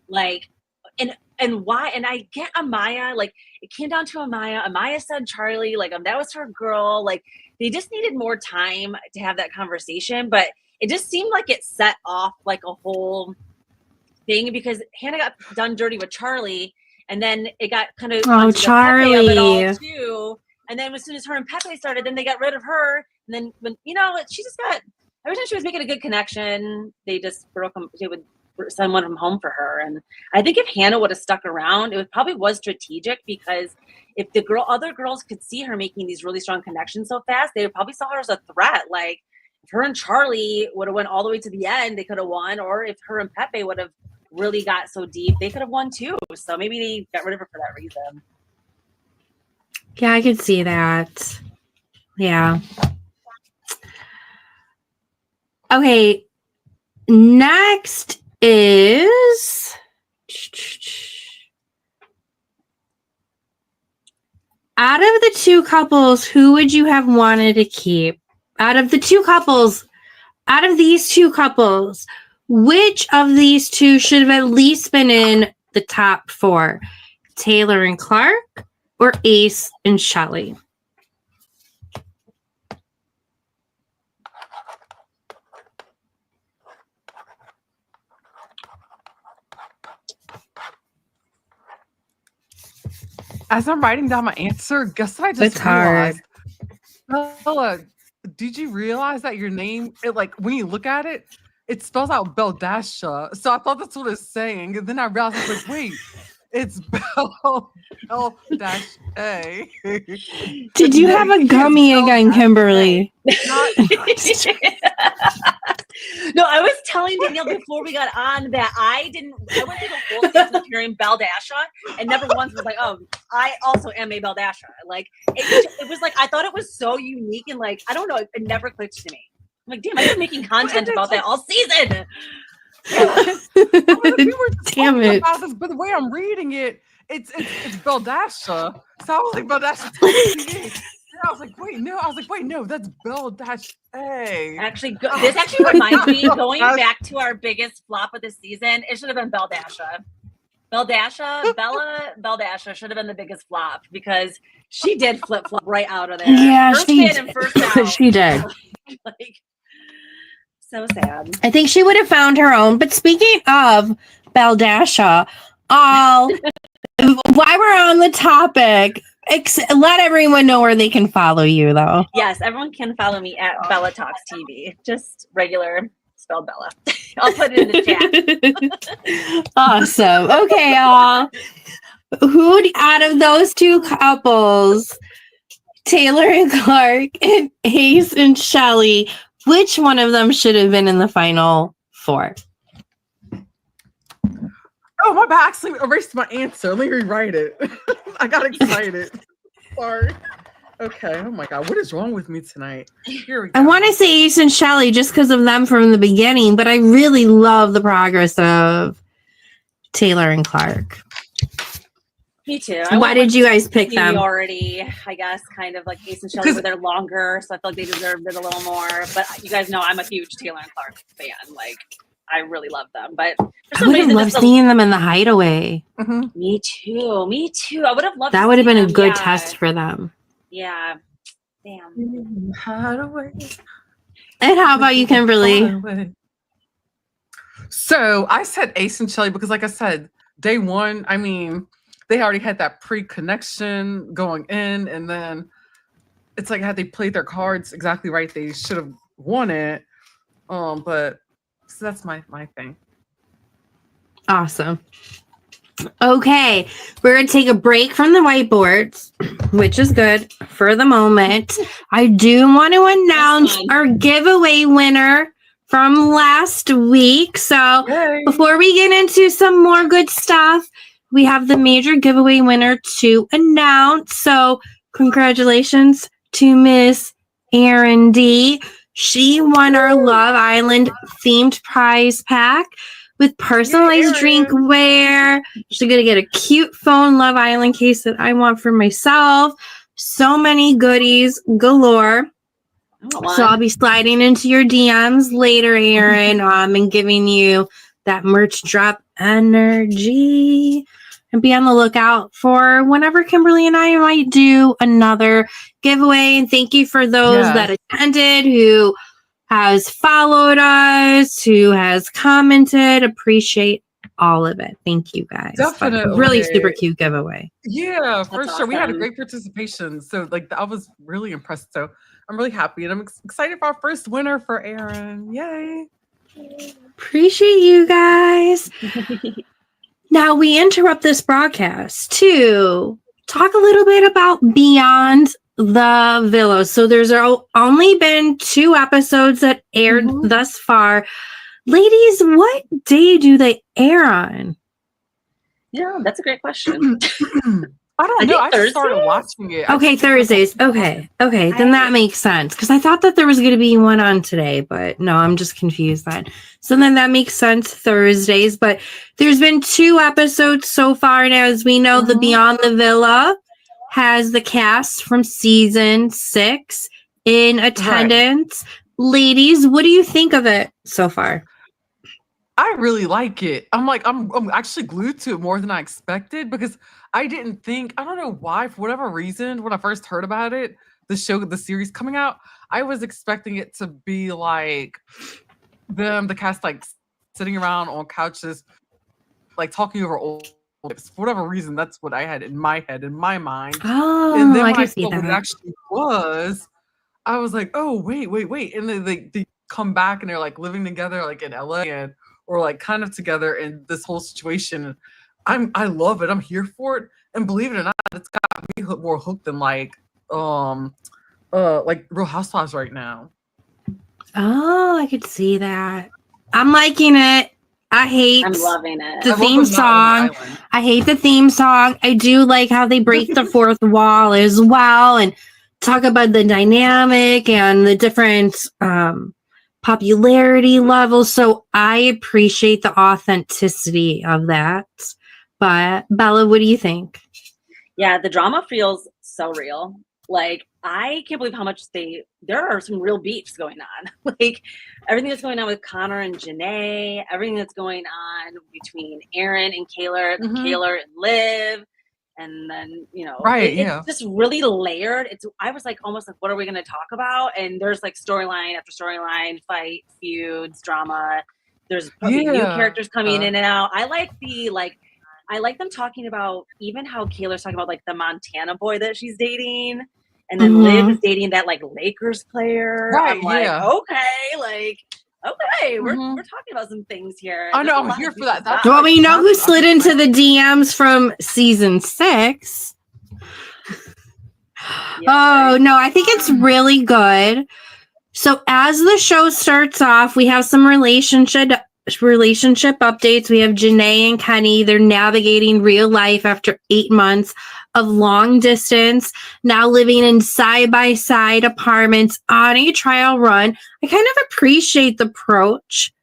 like, and and why? And I get Amaya, like it came down to Amaya. Amaya said Charlie, like that was her girl. Like they just needed more time to have that conversation, but it just seemed like it set off like a whole thing because Hannah got done dirty with Charlie, and then it got kind of Charlie of it all too. And then as soon as her and Pepe started, then they got rid of her. And then when she just got every time she was making a good connection, they just broke them. They would send one of them home for her. And I think if Hannah would have stuck around, it probably was strategic because if the other girls could see her making these really strong connections so fast, they probably saw her as a threat. Like if her and Charlie would have went all the way to the end, they could have won. Or if her and Pepe would have really got so deep, they could have won too. So maybe they got rid of her for that reason. Yeah, I could see that. Yeah. Okay. Next is out of the two couples, who would you have wanted to keep? Out of these two couples, which of these two should have at least been in the top 4? Taylor and Clark or Ace and Shelly? As I'm writing down my answer, guess what I just realized? Bella, did you realize that your name, when you look at it, it spells out Beldasha. So I thought that's what it's saying. And then I realized, I was like, wait, it's Bell-A. Did you have a gummy again, Kimberly? No, I was telling Danielle before we got on that I went through the whole season of hearing Beldasha and never once was like, oh, I also am a Beldasha. Like, it was like, I thought it was so unique and like, I don't know, it never clicked to me. I'm like, damn, I've been making content about that all season. Damn it. But the way I'm reading it, it's Beldasha. So I was like, Beldasha TV. I was like, wait, no, that's Bell-A. Actually, this actually reminds me, going back to our biggest flop of the season, it should have been Beldasha. Beldasha should have been the biggest flop because she did flip-flop right out of there. Yeah, first in and first out. She did. Like, so sad. I think she would have found her own. But speaking of Beldasha, while we're on the topic, let everyone know where they can follow you, though. Yes, everyone can follow me at Bella Talks TV. Just regular, spelled Bella. I'll put it in the chat. Awesome. Okay, y'all. Who out of those two couples, Taylor and Clark and Ace and Shelly, which one of them should have been in the final 4? Oh, my bad. I actually erased my answer. Let me rewrite it. I got excited. Sorry. Okay. Oh my God. What is wrong with me tonight? Here we go. I want to say Ace and Shelly just because of them from the beginning, but I really love the progress of Taylor and Clark. Me too. Why did you guys pick them? Seniority, I guess, kind of like Ace and Shelly were there longer, so I feel like they deserved it a little more. But you guys know I'm a huge Taylor and Clark fan. Like, I really love them. But for I some would have reason, loved seeing them in the Hideaway. Mm-hmm. Me too. I would have loved that would have been a good them. test for them. Yeah. Damn. Hideaway. And how about you, Kimberly? So I said Ace and Shelly because, like I said, day one, I mean, they already had that pre-connection going in, and then it's like had they played their cards exactly right, they should have won it. But so that's my thing. Awesome. Okay, we're gonna take a break from the whiteboards, which is good for the moment. I do want to announce our giveaway winner from last week. So before we get into some more good stuff, we have the major giveaway winner to announce. So congratulations to Miss Erin D. She won our Love Island themed prize pack with personalized drinkware. She's going to get a cute phone Love Island case that I want for myself. So many goodies galore. So I'll be sliding into your DMs later, Erin, and giving you that merch drop energy. and be on the lookout for whenever Kimberly and I might do another giveaway. And thank you for those that attended, who has followed us, who has commented. Appreciate all of it. Thank you guys. Definitely. But really super cute giveaway. Yeah, for That's sure. We had a awesome. great participation. So like I was really impressed. So I'm really happy, and I'm excited for our first winner for Aaron. Yay. Appreciate you guys. Now we interrupt this broadcast to talk a little bit about Beyond the Villa. So there's only been 2 episodes that aired thus far. Ladies, what day do they air on? Yeah, that's a great question. I don't know. I just started Thursdays? watching it. Okay, Thursdays. Okay, then that makes sense, because I thought that there was going to be one on today, but no, I'm just confused then. So then that makes sense, Thursdays. But there's been 2 episodes so far, and as we know, the Beyond the Villa has the cast from season 6 in attendance. Ladies, what do you think of it so far? I really like it. I'm actually glued to it more than I expected, because I didn't think, I don't know why, for whatever reason, when I first heard about it, the series coming out, I was expecting it to be like the cast like sitting around on couches, like talking over old clips. For whatever reason, that's what I had in my head, in my mind. Oh, And then I when I can see saw what it that. actually was, I was like, oh, wait. And then they come back and they're like living together like in LA or like kind of together in this whole situation. I love it. I'm here for it. And believe it or not, it's got me more hooked than like Real Housewives right now. Oh, I could see that. I'm liking it. I'm loving it. the theme song. I hate the theme song. I do like how they break the fourth wall as well and talk about the dynamic and the different popularity levels. So I appreciate the authenticity of that. But Bella, what do you think? Yeah, the drama feels so real. Like, I can't believe how much there are some real beefs going on. Like, everything that's going on with Connor and Janae, everything that's going on between Aaron and Kaylor, Kaylor and Liv, and then, it's just really layered. I was like, almost like, what are we going to talk about? And there's like storyline after storyline, fight, feuds, drama. There's probably new characters coming in and out. I like them talking about even how Kaylor's talking about like the Montana boy that she's dating, and then Liv is dating that like Lakers player. Right, I'm like, okay, we're talking about some things here. I know, I'm here for that. Well, we know who slid into the DMs from season 6. Oh no, I think it's really good. So as the show starts off, we have some relationship updates. We have Janae and Kenny. They're navigating real life after 8 months of long distance, now living in side-by-side apartments on a trial run. I kind of appreciate the approach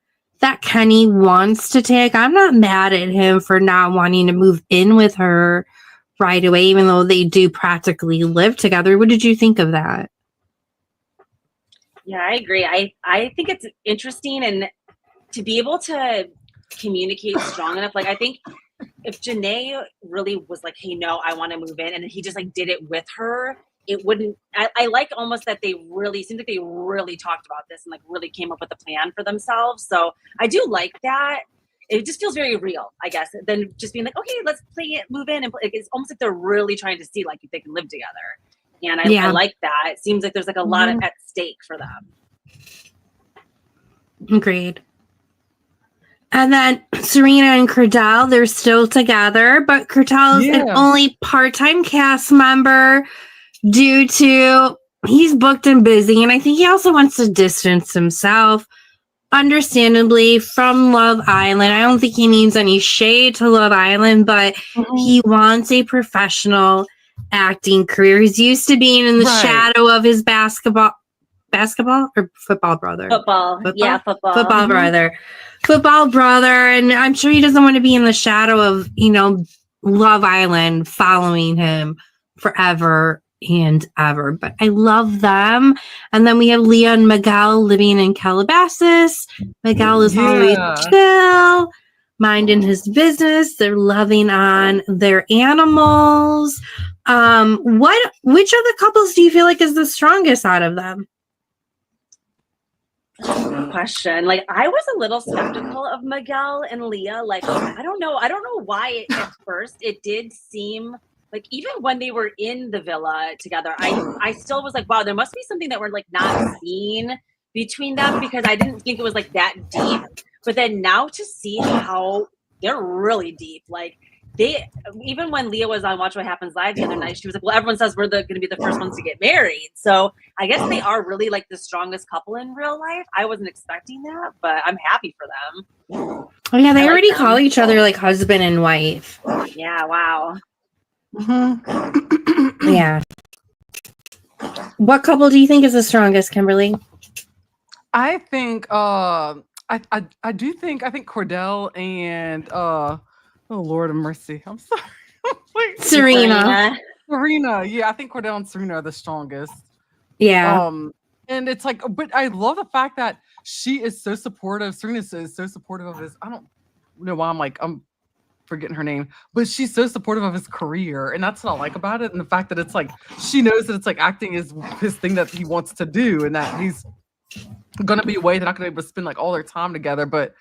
that Kenny wants to take. I'm not mad at him for not wanting to move in with her right away, even though they do practically live together. What did you think of that? Yeah, I agree. I think it's interesting, and to be able to communicate strong enough. Like, I think if Janae really was like, hey, no, I want to move in, and he just like did it with her, it wouldn't, I like almost that seems like they really talked about this and like really came up with a plan for themselves. So I do like that. It just feels very real, I guess, than just being like, okay, let's play it, move in. And it's almost like they're really trying to see like if they can live together. And I like that. It seems like there's like a lot at stake for them. Agreed. And then Serena and Cordell, they're still together, but Cordell is an only part-time cast member due to he's booked and busy. And I think he also wants to distance himself, understandably, from Love Island. I don't think he needs any shade to Love Island, but he wants a professional acting career. He's used to being in the shadow of his basketball or football brother. Football brother. Football brother, and I'm sure he doesn't want to be in the shadow of, Love Island following him forever and ever. But I love them. And then we have Leah and Miguel living in Calabasas. Miguel is always chill. minding his business. They're loving on their animals. Which of the couples do you feel like is the strongest out of them? Good question. Like, I was a little skeptical of Miguel and Leah. Like, I don't know why at first it did seem like, even when they were in the villa together, I still was like, wow, there must be something that we're like not seeing between them, because I didn't think it was like that deep. But then now to see how they're really deep, like they, even when Leah was on Watch What Happens Live the other night, she was like, well, everyone says we're going to be the first ones to get married. So I guess they are really like the strongest couple in real life. I wasn't expecting that, but I'm happy for them. Oh yeah, they I already like call them. each other like husband and wife. Yeah, wow. Yeah. What couple do you think is the strongest, Kimberly? I think I think Cordell and oh Lord of mercy. I'm sorry. Wait. Serena. Serena. Yeah, I think Cordell and Serena are the strongest. Yeah. And it's like, but I love the fact that she is so supportive. Serena is so supportive of his, I don't know why I'm forgetting her name, but she's so supportive of his career, and that's what I like about it. And the fact that it's like she knows that it's like acting is his thing that he wants to do, and that he's gonna be away, they're not gonna be able to spend like all their time together. But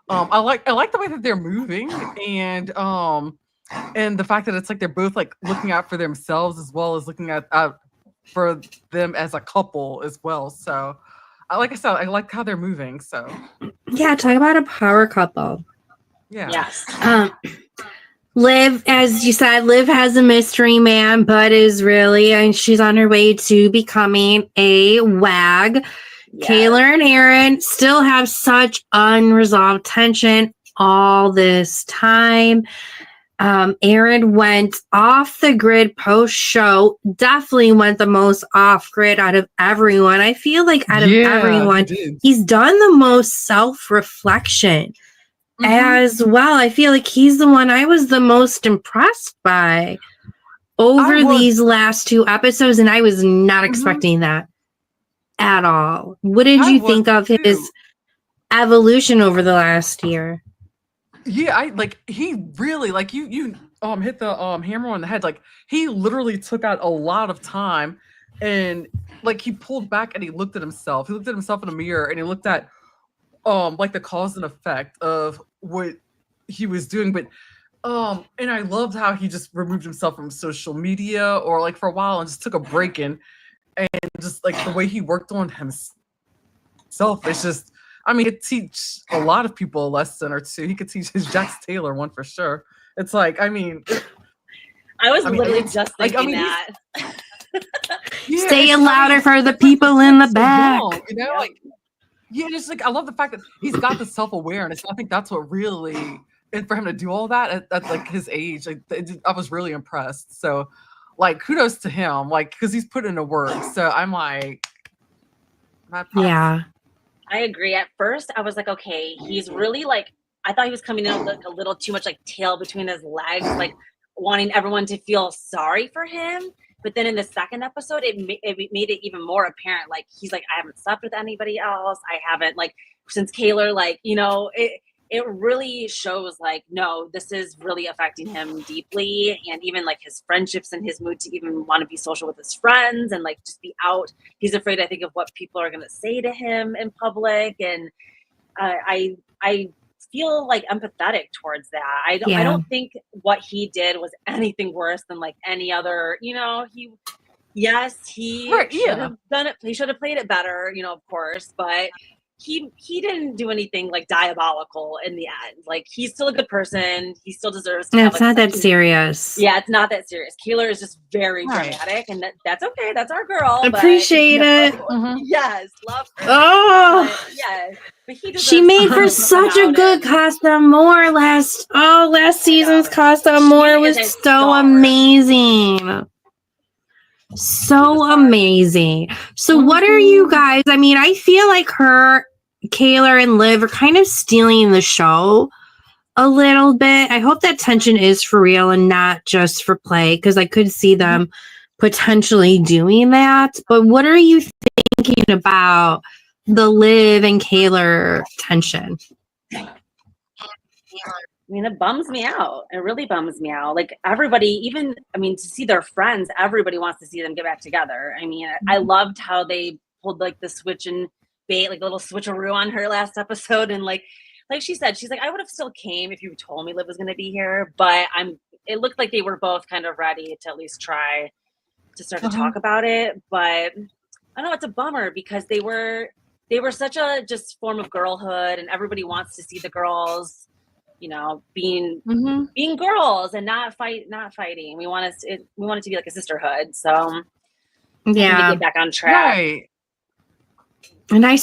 I like the way that they're moving, and the fact that it's like they're both like looking out for themselves as well as looking at for them as a couple as well. So like I said, I like how they're moving. So Yeah, talk about a power couple. yeah. Yes. Liv, as you said, Liv has a mystery man, but is really, and she's on her way to becoming a WAG. Yes. Kayla and Aaron still have such unresolved tension all this time. Aaron went off the grid post show, definitely went the most off grid out of everyone. I feel like out of everyone, he's done the most self-reflection as well. I feel like he's the one I was the most impressed by over these last two episodes, and I was not expecting that at all. What did you think of his evolution over the last year? Yeah, I like, he really, like, you hit the hammer on the head. Like, he literally took out a lot of time, and like he pulled back and he looked at himself. He looked at himself in the mirror and he looked at like the cause and effect of what he was doing. But and I loved how he just removed himself from social media, or like for a while, and just took a break and just like the way he worked on himself. It's just, I mean, he could teach a lot of people a lesson or two. He could teach his Jax Taylor one for sure. It's like, I mean, I was literally just thinking that. Yeah, say it louder for the people in the back. Long, you know, like, yeah, just like, I love the fact that he's got the self-awareness. I think that's what really, and for him to do all that at like his age, like, I was really impressed. So, like, kudos to him, like, because he's put in the work. So I'm like, yeah. I agree. At first, I was like, okay, he's really like, I thought he was coming in like a little too much like tail between his legs, like wanting everyone to feel sorry for him. But then in the second episode, it made it even more apparent. Like, he's like, I haven't slept with anybody else. I haven't, like, since Kayla, like, you know, it really shows like, no, this is really affecting him deeply. And even like his friendships and his mood to even want to be social with his friends and like just be out. He's afraid, I think, of what people are going to say to him in public. And I feel like empathetic towards that. I don't think what he did was anything worse than like any other, you know, he should have done it. He should have played it better, you know, of course, but he didn't do anything like diabolical in the end. Like, he's still a good person. He still deserves to No, have, it's like, not that serious. Yeah, it's not that serious. Kayla is just very dramatic, and that's okay. That's our girl. Appreciate it. Yes, love her. Oh, but, yes, but he she made for such a good Costa More last season's Costa More was so amazing. So amazing. So what are you guys, I mean, I feel like Kayla and Liv are kind of stealing the show a little bit. I hope that tension is for real and not just for play, because I could see them potentially doing that. But what are you thinking about the Liv and Kayla tension? mean, it bums me out. It really bums me out. Like everybody, even, I mean, to see their friends, everybody wants to see them get back together. I mean, I loved how they pulled like the switch and bait, like a little switcheroo on her last episode. And like she said, she's like, I would have still came if you told me Liv was going to be here, but it looked like they were both kind of ready to at least try to start to talk about it. But I know it's a bummer because they were such a just form of girlhood, and everybody wants to see the girls, you know, being girls and not fighting. We want it to be like a sisterhood. So yeah, get back on track. Right. And I'm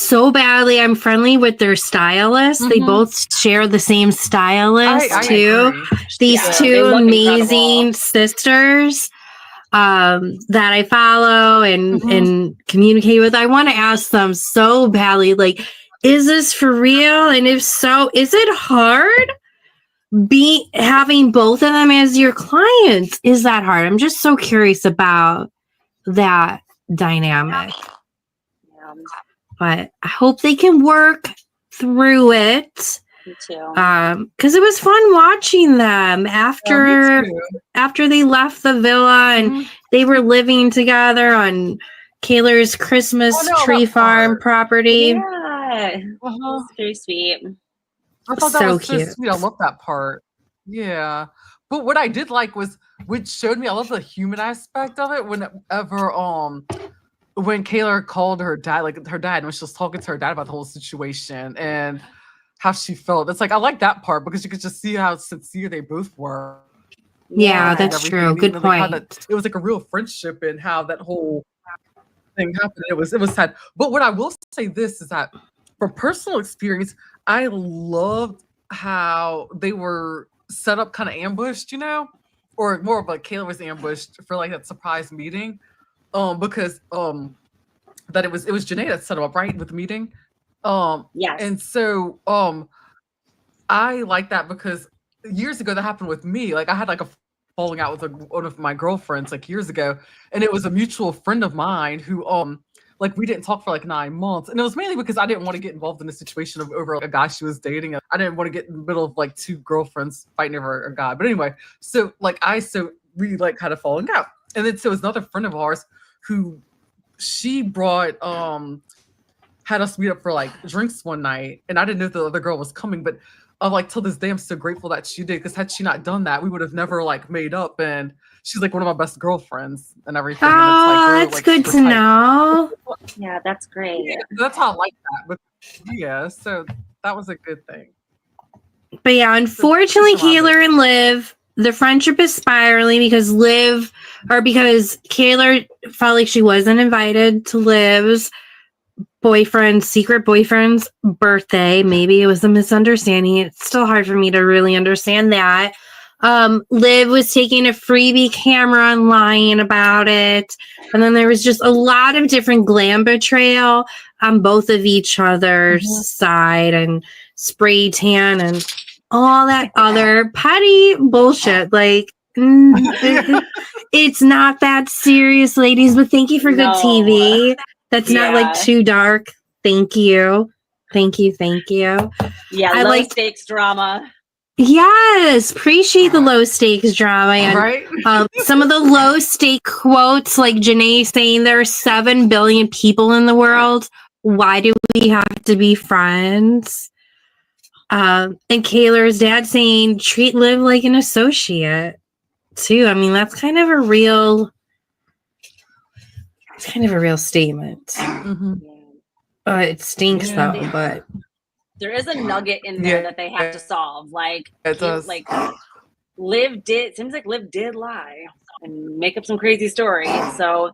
friendly with their stylist. They both share the same stylist I too. agree. These Yeah, two they look amazing incredible. sisters that I follow and communicate with. I want to ask them so badly, like, is this for real? And if so, is it hard having both of them as your clients? Is that hard? I'm just so curious about that dynamic. But I hope they can work through it. Me too. Because it was fun watching them after they left the villa and they were living together on Kaylor's Christmas tree farm property. Yeah, it's very sweet. I thought that So was so cute. sweet. I love that part. Yeah. But what I did like was, which showed me, I love the human aspect of it. When Kaylor called her dad, when she was talking to her dad about the whole situation and how she felt. It's like, I like that part because you could just see how sincere they both were. Yeah, and that's everything. true. And Good even, like, how point. it was like a real friendship and how that whole thing happened. It was sad. But what I will say this is that from personal experience, I loved how they were set up kind of ambushed, you know, or more of like Kaylor was ambushed for like that surprise meeting. Because that it was Janae that set him up, right, with the meeting. Yes. And so I like that because years ago that happened with me. Like I had like a falling out with one of my girlfriends like years ago, and it was a mutual friend of mine who like we didn't talk for like 9 months, and it was mainly because I didn't want to get involved in a situation over like, a guy she was dating. I didn't want to get in the middle of like 2 girlfriends fighting over a guy. But anyway, so we like kind of falling out, and then so it was another friend of ours who she brought had us meet up for like drinks one night, and I didn't know the other girl was coming, but like till this day I'm so grateful that she did, because had she not done that, we would have never like made up. And she's like one of my best girlfriends and everything. Oh, and that's good to know. Yeah, that's great. Yeah, that's how I like that. But yeah, so that was a good thing. But yeah, unfortunately, Kaylor and Liv, the friendship is spiraling because Kaylor felt like she wasn't invited to Liv's secret boyfriend's birthday. Maybe it was a misunderstanding. It's still hard for me to really understand that. Liv was taking a freebie camera and lying about it. And then there was just a lot of different glam betrayal on both of each other's side, and spray tan and all that other petty bullshit. Like, it's not that serious, ladies, but thank you for good TV. That's not like too dark. Thank you. Yeah, low stakes drama. Yes, appreciate the low stakes drama. And, right? Some of the low stake quotes, like Janae saying there are 7 billion people in the world. Why do we have to be friends? And Kaylor's dad saying treat Liv like an associate too. I mean, that's kind of a real statement. It stinks though, but there is a nugget in there that they have to solve. Like it does. Like seems like Liv did lie and make up some crazy story. So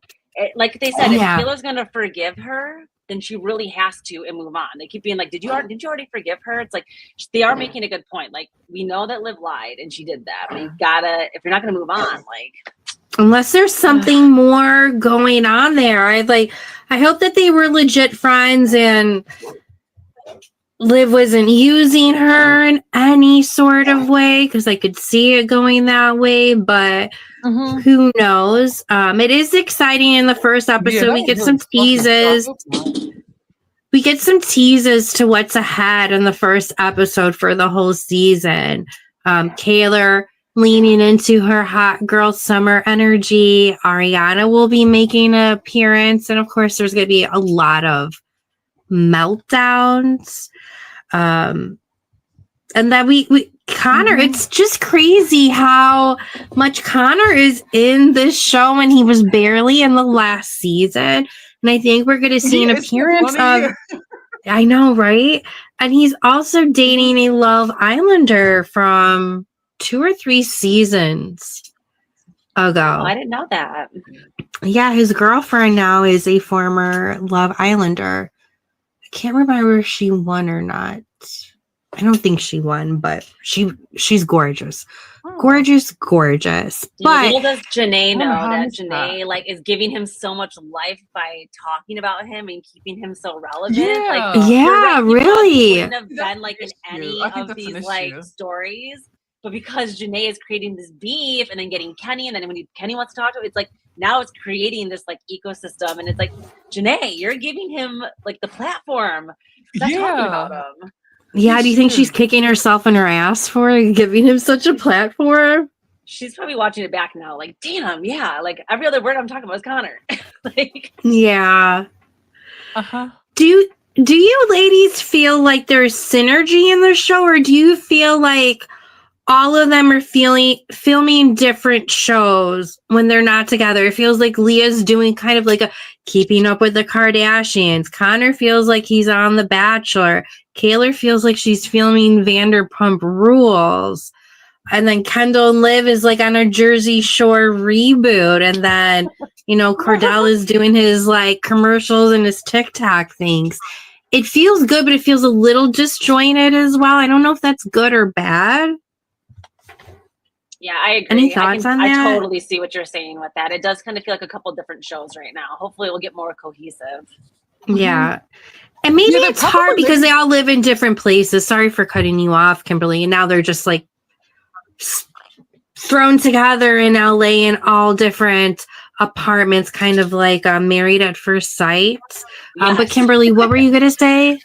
like they said, if Kaylor's gonna forgive her, then she really has to and move on. They keep being like, did you already forgive her? It's like they are making a good point. Like, we know that Liv lied and she did that, but you gotta, if you're not gonna move on, like, unless there's something more going on there. I hope that they were legit friends and Liv wasn't using her in any sort of way, because I could see it going that way, but who knows? It is exciting. In the first episode, we get some teases. We get some teases to what's ahead in the first episode for the whole season. Kaylor leaning into her hot girl summer energy. Ariana will be making an appearance. And of course, there's going to be a lot of meltdowns. And then we Connor, it's just crazy how much Connor is in this show, and he was barely in the last season. And I think we're going to see an appearance of, I know, right? And he's also dating a Love Islander from 2 or 3 seasons ago. Oh, I didn't know that. Yeah, his girlfriend now is a former Love Islander. I can't remember if she won or not. I don't think she won, but she's gorgeous. Gorgeous. But little does Janae know that missed Janae like is giving him so much life by talking about him and keeping him so relevant. Yeah. Like, yeah, you're right, he really. wouldn't have been like in any I think of that's an these like issue. stories. But because Janae is creating this beef and then getting Kenny, and then when Kenny wants to talk to him, it's like now it's creating this like ecosystem, and it's like Janae, you're giving him like the platform. Stop talking about him. Yeah, do you think she's kicking herself in her ass for giving him such a platform? She's probably watching it back now, like, damn, yeah, like every other word I'm talking about is Connor. Like, Yeah. Uh-huh. Do you ladies feel like there's synergy in the show, or do you feel like all of them are filming different shows when they're not together? It feels like Leah's doing kind of like a Keeping Up with the Kardashians. Connor feels like he's on The Bachelor. Kaylor feels like she's filming Vanderpump Rules. And then Kendall and Liv is like on a Jersey Shore reboot. And then, Cordell is doing his like commercials and his TikTok things. It feels good, but it feels a little disjointed as well. I don't know if that's good or bad. yeah, I agree. Any thoughts on that? I totally see what you're saying with that. It does kind of feel like a couple different shows right now. Hopefully we'll get more cohesive. Yeah. And maybe Yeah, it's hard because they all live in different places. Sorry for cutting you off, Kimberly. And now they're just like thrown together in LA in all different apartments, kind of like Married at First Sight. But Yes. Kimberly, what were you going to say?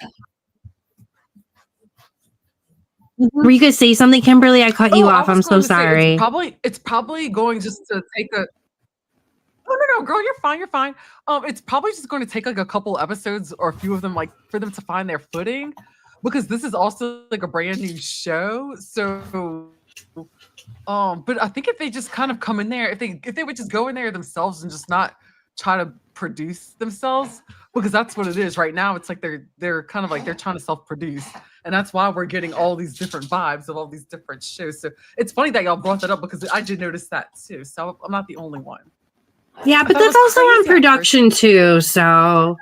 Were you going to say something, Kimberly? I cut you off. I'm so sorry. It's probably going just to take a. Oh no, girl, you're fine. You're fine. It's probably just going to take like a couple episodes or a few of them, like for them to find their footing, because this is also like a brand new show. So, but I think if they just kind of come in there, if they would just go in there themselves and just not try to produce themselves, because that's what it is right now. It's like they're kind of like they're trying to self-produce, and that's why we're getting all these different vibes of all these different shows. So it's funny that y'all brought that up because I did notice that too. So I'm not the only one. Yeah, but that's also on production too. So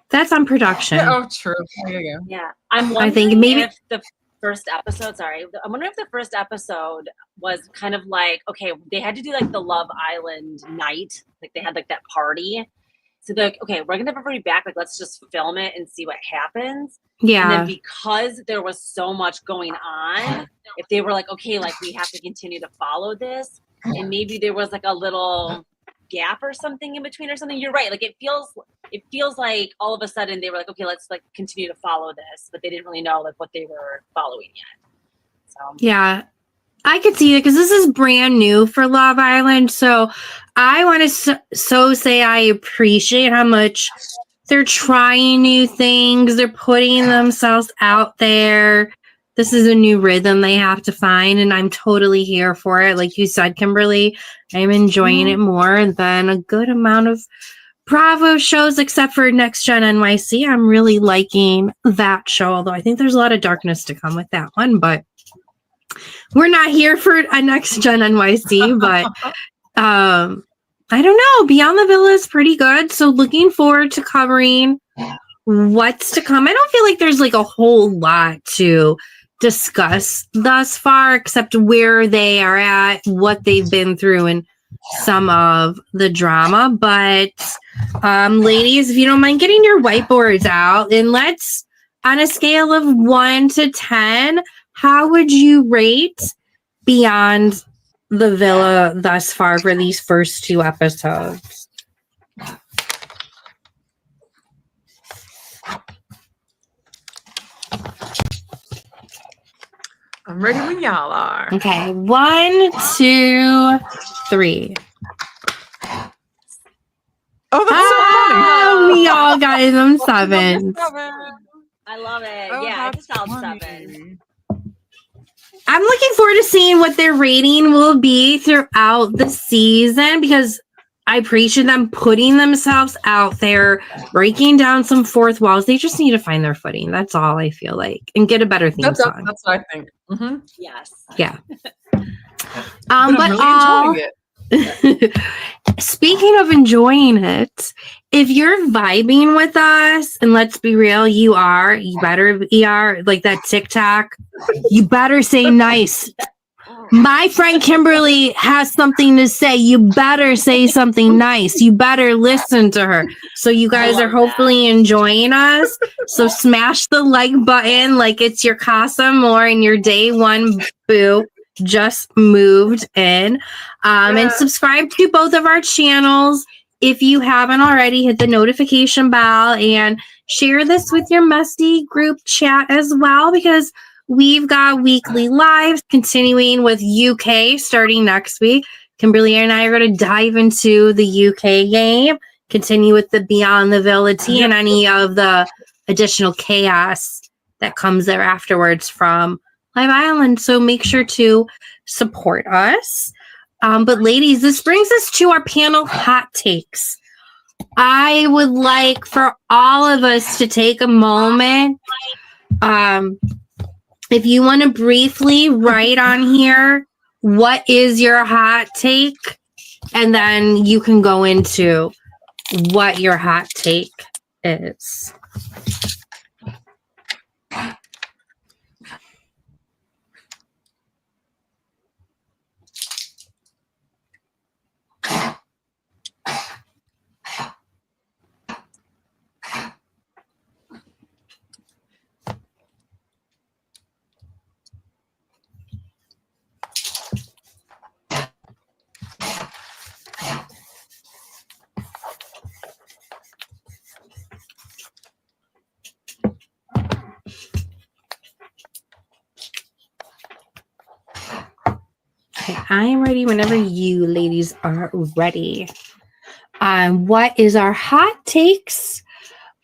that's on production. Yeah, oh, true. Yeah. Yeah. I'm I think wondering maybe- if the first episode, I'm wondering if the first episode was kind of like, okay, they had to do like the Love Island night. Like they had like that party. So they're like, okay, we're going to have everybody back. Like, let's just film it and see what happens. And Yeah. then because there was so much going on, if they were like, okay, like we have to continue to follow this, and maybe there was like a little gap or something in between or something. You're right. Like it feels like all of a sudden they were like, okay, let's like continue to follow this, but they didn't really know like what they were following yet. So Yeah. I could see it because this is brand new for Love Island. So I want to say I appreciate how much they're trying new things. They're putting themselves out there. This is a new rhythm they have to find, and I'm totally here for it. Like you said, Kimberly, I'm enjoying it more than a good amount of Bravo shows, except for Next Gen NYC. I'm really liking that show, although I think there's a lot of darkness to come with that one, but we're not here for a Next Gen NYC, but I don't know. Beyond the Villa is pretty good. So looking forward to covering what's to come. I don't feel like there's like a whole lot to discuss thus far, except where they are at, what they've been through, and some of the drama. But ladies, if you don't mind getting your whiteboards out, and let's, on a scale of 1 to 10, how would you rate Beyond the Villa thus far for these first 2 episodes? I'm ready when y'all are. Okay, 1, 2, 3. Oh, that's We all got them so funny. 7s. I love it. Oh, Yeah, I that's just solid funny. 7. I'm looking forward to seeing what their rating will be throughout the season because I appreciate them putting themselves out there, breaking down some fourth walls. They just need to find their footing. That's all I feel like, and get a better theme song. That's what I think. Mm-hmm. Yes. Yeah. But I'm really enjoying it. Speaking of enjoying it, if you're vibing with us, and let's be real, you better like that TikTok, you better say nice. My friend Kimberly has something to say. You better say something nice. You better listen to her. So you guys are hopefully enjoying us. So smash the like button like it's your Casa More and your day one boo just moved in. And subscribe to both of our channels. If you haven't already, hit the notification bell and share this with your musty group chat as well, because we've got weekly lives continuing with UK starting next week. Kimberly and I are going to dive into the UK game, continue with the Beyond the Villa tea and any of the additional chaos that comes there afterwards from Live Island. So make sure to support us. But ladies, this brings us to our panel hot takes. I would like for all of us to take a moment. If you want to briefly write on here, what is your hot take? And then you can go into what your hot take is. Okay, I am ready whenever you ladies are ready. What is our hot takes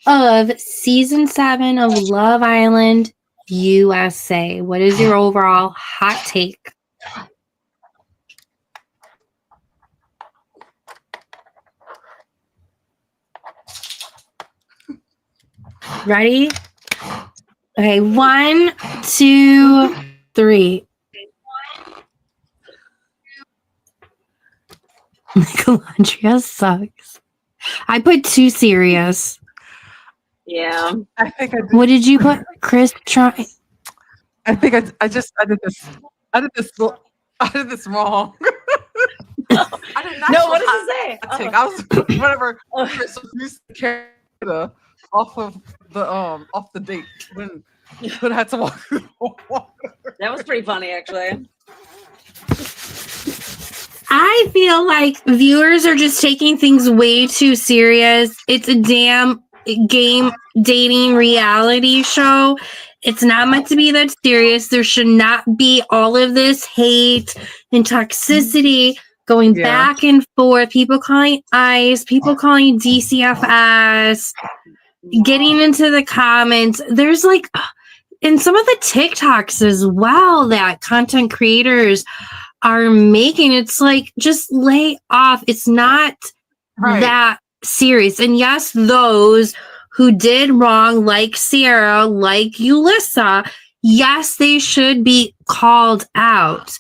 of season 7 of Love Island USA? What is your overall hot take? Ready? Okay, 1, 2, 3. Michelandria sucks. I put 2 serious. Yeah. I think I did. What did you put, Chris? Try. I think I did this. I did this wrong. I did not. No, what does it say? I think I was whatever. So used to Canada off of the date when I had to walk through the water. That was pretty funny, actually. I feel like viewers are just taking things way too serious. It's a damn game dating reality show. It's not meant to be that serious. There should not be all of this hate and toxicity going back and forth. People calling ICE, people calling DCFS, getting into the comments. There's like, in some of the TikToks as well that content creators are making, it's like, just lay off. It's not that serious. And yes, those who did wrong, like Sierra, like Yulissa, yes, they should be called out.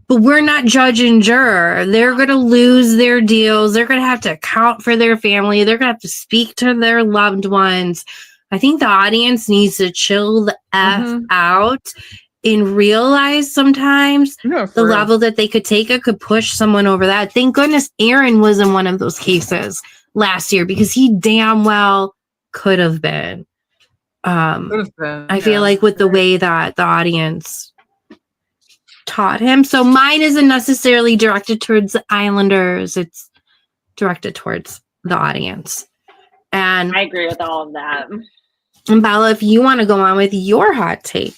But we're not judge and juror. They're going to lose their deals. They're going to have to account for their family. They're going to have to speak to their loved ones. I think the audience needs to chill the F out and realize sometimes the level that they could take it could push someone over that. Thank goodness Aaron was in one of those cases last year, because he damn well could have been. I feel like with the way that the audience taught him. So mine isn't necessarily directed towards the Islanders. It's directed towards the audience. And I agree with all of that. And Bella, if you want to go on with your hot take.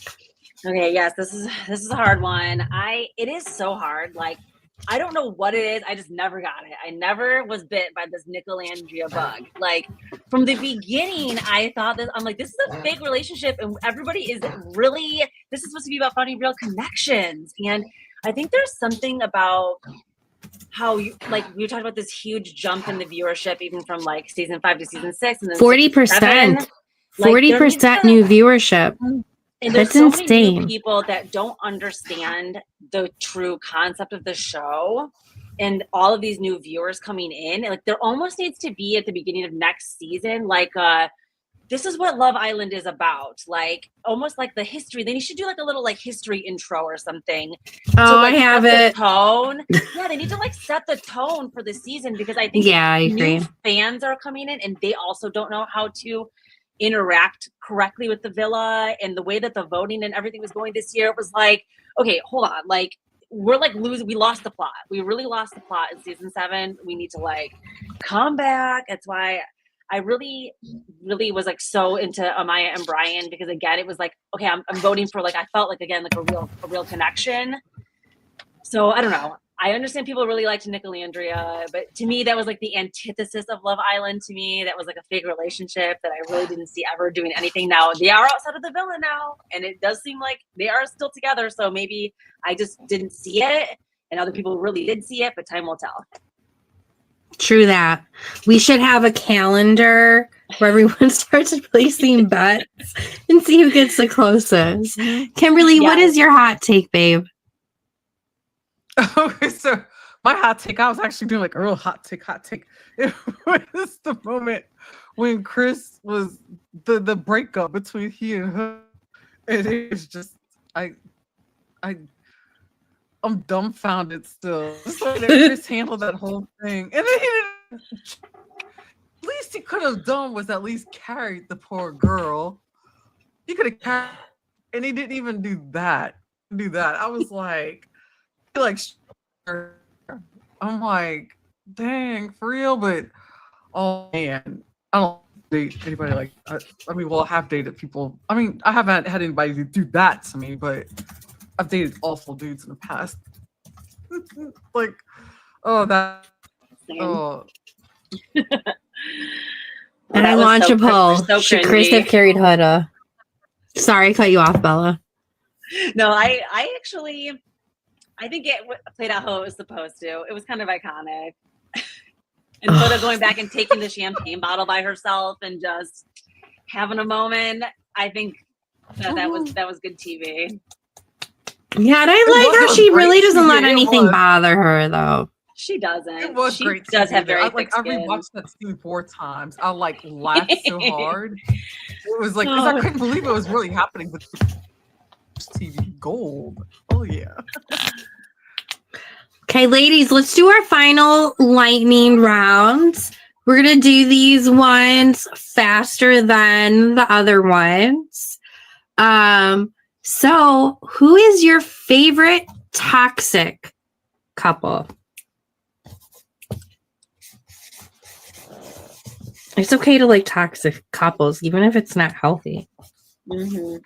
Okay, yes, this is a hard one. It is so hard. Like, I don't know what it is. I just never got it. I never was bit by this Nicolandria bug. Like, from the beginning, I thought that I'm like, this is a fake relationship, and everybody is really. This is supposed to be about finding real connections, and I think there's something about how you like we talked about this huge jump in the viewership, even from like season 5 to season 6, and then 40%. 40% Like, new viewership. and there's That's so many new insane. people that don't understand the true concept of the show, and all of these new viewers coming in. Like, there almost needs to be at the beginning of next season, like this is what Love Island is about. Like, almost like the history. Then you should do like a little like history intro or something. Oh, like, I have set it. the tone. Yeah, they need to like set the tone for the season, because I think Yeah, I agree. new fans are coming in and they also don't know how to interact correctly with the villa, and the way that the voting and everything was going this year. It was like, okay, hold on, like, we're like losing. We lost the plot. We really lost the plot in season 7. We need to like come back. That's why I really was like so into Amaya and Brian, because again, it was like, okay, I'm voting for, like, I felt like, again, like a real connection. So I don't know. I understand people really liked Nicolandria, but to me, that was like the antithesis of Love Island. To me, that was like a fake relationship that I really didn't see ever doing anything. Now they are outside of the villa now, and it does seem like they are still together. So maybe I just didn't see it, and other people really did see it, but time will tell. True that. We should have a calendar where everyone starts placing bets and see who gets the closest. Kimberly, what Yes. is your hot take, babe? Okay, so my hot take, I was actually doing like a real hot take. It was the moment when Chris was the breakup between he and her. And it was just I'm dumbfounded still. Just like that Chris handled that whole thing. And then at least he could have done was at least carried the poor girl. He could have carried, and he didn't even do that. I was like I'm like, dang, for real. But oh man, I don't date anybody like I mean, well, I have dated people. I mean, I haven't had anybody do that to me, but I've dated awful dudes in the past. Like, oh, that Same. oh, And That I was launch so a poll. so Should Chris cringy. have carried Huda? Sorry, I cut you off, Bella. No, I actually, I think it played out how it was supposed to. It was kind of iconic. And Hoda going back and taking the champagne bottle by herself and just having a moment. I think that was good TV. Yeah, and I like how she really doesn't let anything was. bother her, though. She doesn't. It was she great. does TV, have though. very I thick I skin. rewatched that scene 4 times. I like laughed so hard. It was like 'cause I couldn't believe it was really happening. But TV gold. Oh yeah. Okay, ladies, let's do our final lightning rounds. We're going to do these ones faster than the other ones. So who is your favorite toxic couple? It's okay to like toxic couples, even if it's not healthy. Mm-hmm.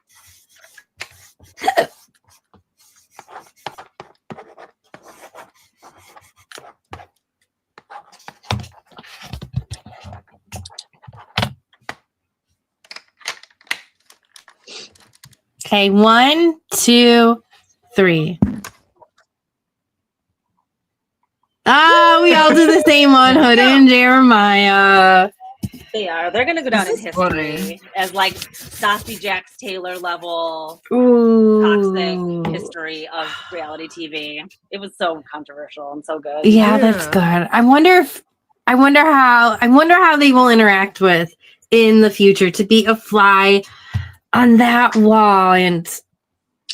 Okay, 1, 2, 3. Oh, we all do the same one, Hoda and Jeremiah. They are. They're gonna go down in This is history funny. as like Sassy Jax Taylor level Ooh. toxic history of reality TV. It was so controversial and so good. Yeah, that's good. I wonder how they will interact with in the future to be a fly on that wall. And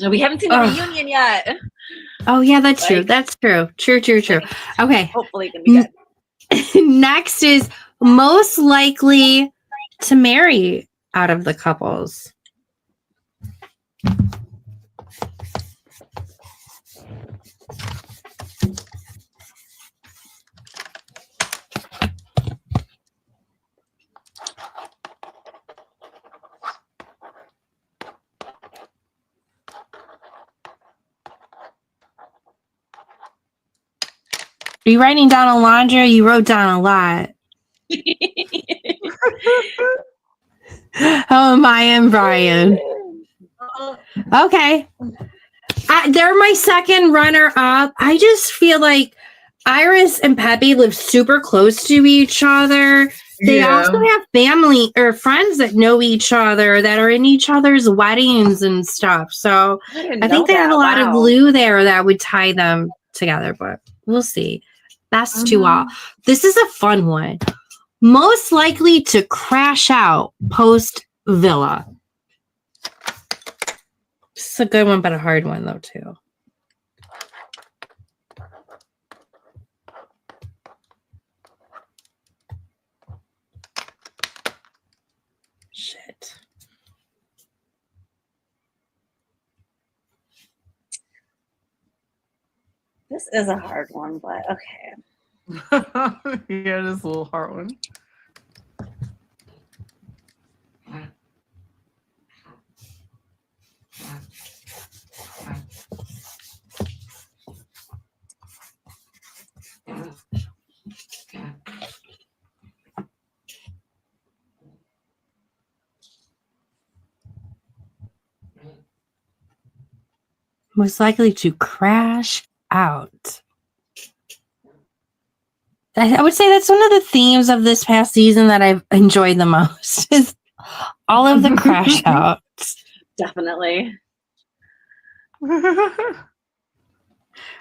And we haven't seen the reunion yet. oh yeah, that's true. Like- That's true. True. Okay. Hopefully it can be good. Next is most likely to marry out of the couples. you writing down Alondra? You wrote down a lot. Oh, Maya and Brian. Okay. They're my second runner up. I just feel like Iris and Peppy live super close to each other. They also have family or friends that know each other that are in each other's weddings and stuff. So I think they have a lot of glue there that would tie them together, but we'll see. Best to all. This is a fun one. Most likely to crash out post Villa. It's a good one, but a hard one though too. Shit. This is a hard one, but okay. Yeah, this is a little hard one. Most likely to crash out. I would say that's one of the themes of this past season that I've enjoyed the most is all of the crash outs. Definitely.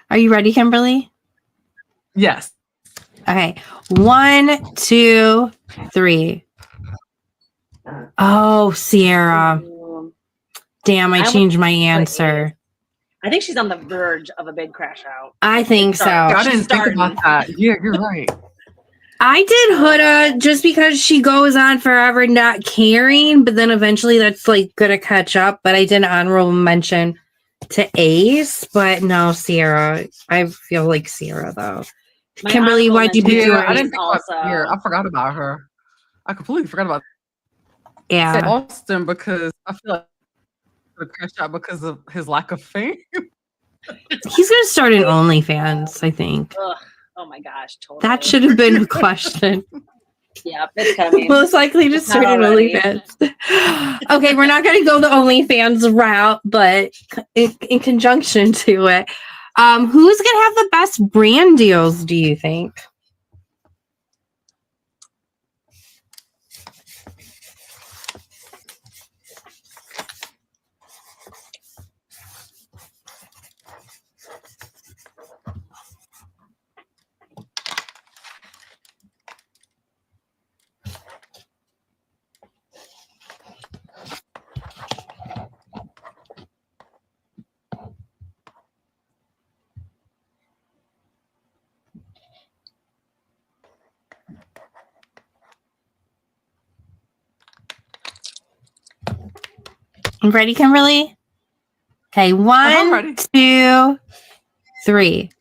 Are you ready, Kimberly? Yes. Okay. 1, 2, 3. Oh, Sierra. Damn, I changed my answer. I think she's on the verge of a big crash out. I think so. I didn't think about that. Yeah, you're right. I did Huda just because she goes on forever not caring, but then eventually that's like gonna catch up. But I did an honorable mention to Ace, but no, Sierra. I feel like Sierra though. Kimberly, why'd you pick yours? I didn't think about Sierra. I forgot about her. I completely forgot about Yeah. Austin because I feel like the crash out because of his lack of fame. He's gonna start an OnlyFans, I think. Ugh. Oh my gosh, totally. That should have been a question. Yeah, it's coming. Most likely to start an OnlyFans. Okay, we're not gonna go the OnlyFans route, but in conjunction to it, who's gonna have the best brand deals, do you think? Ready, Kimberly? Okay, 1, 2, 3.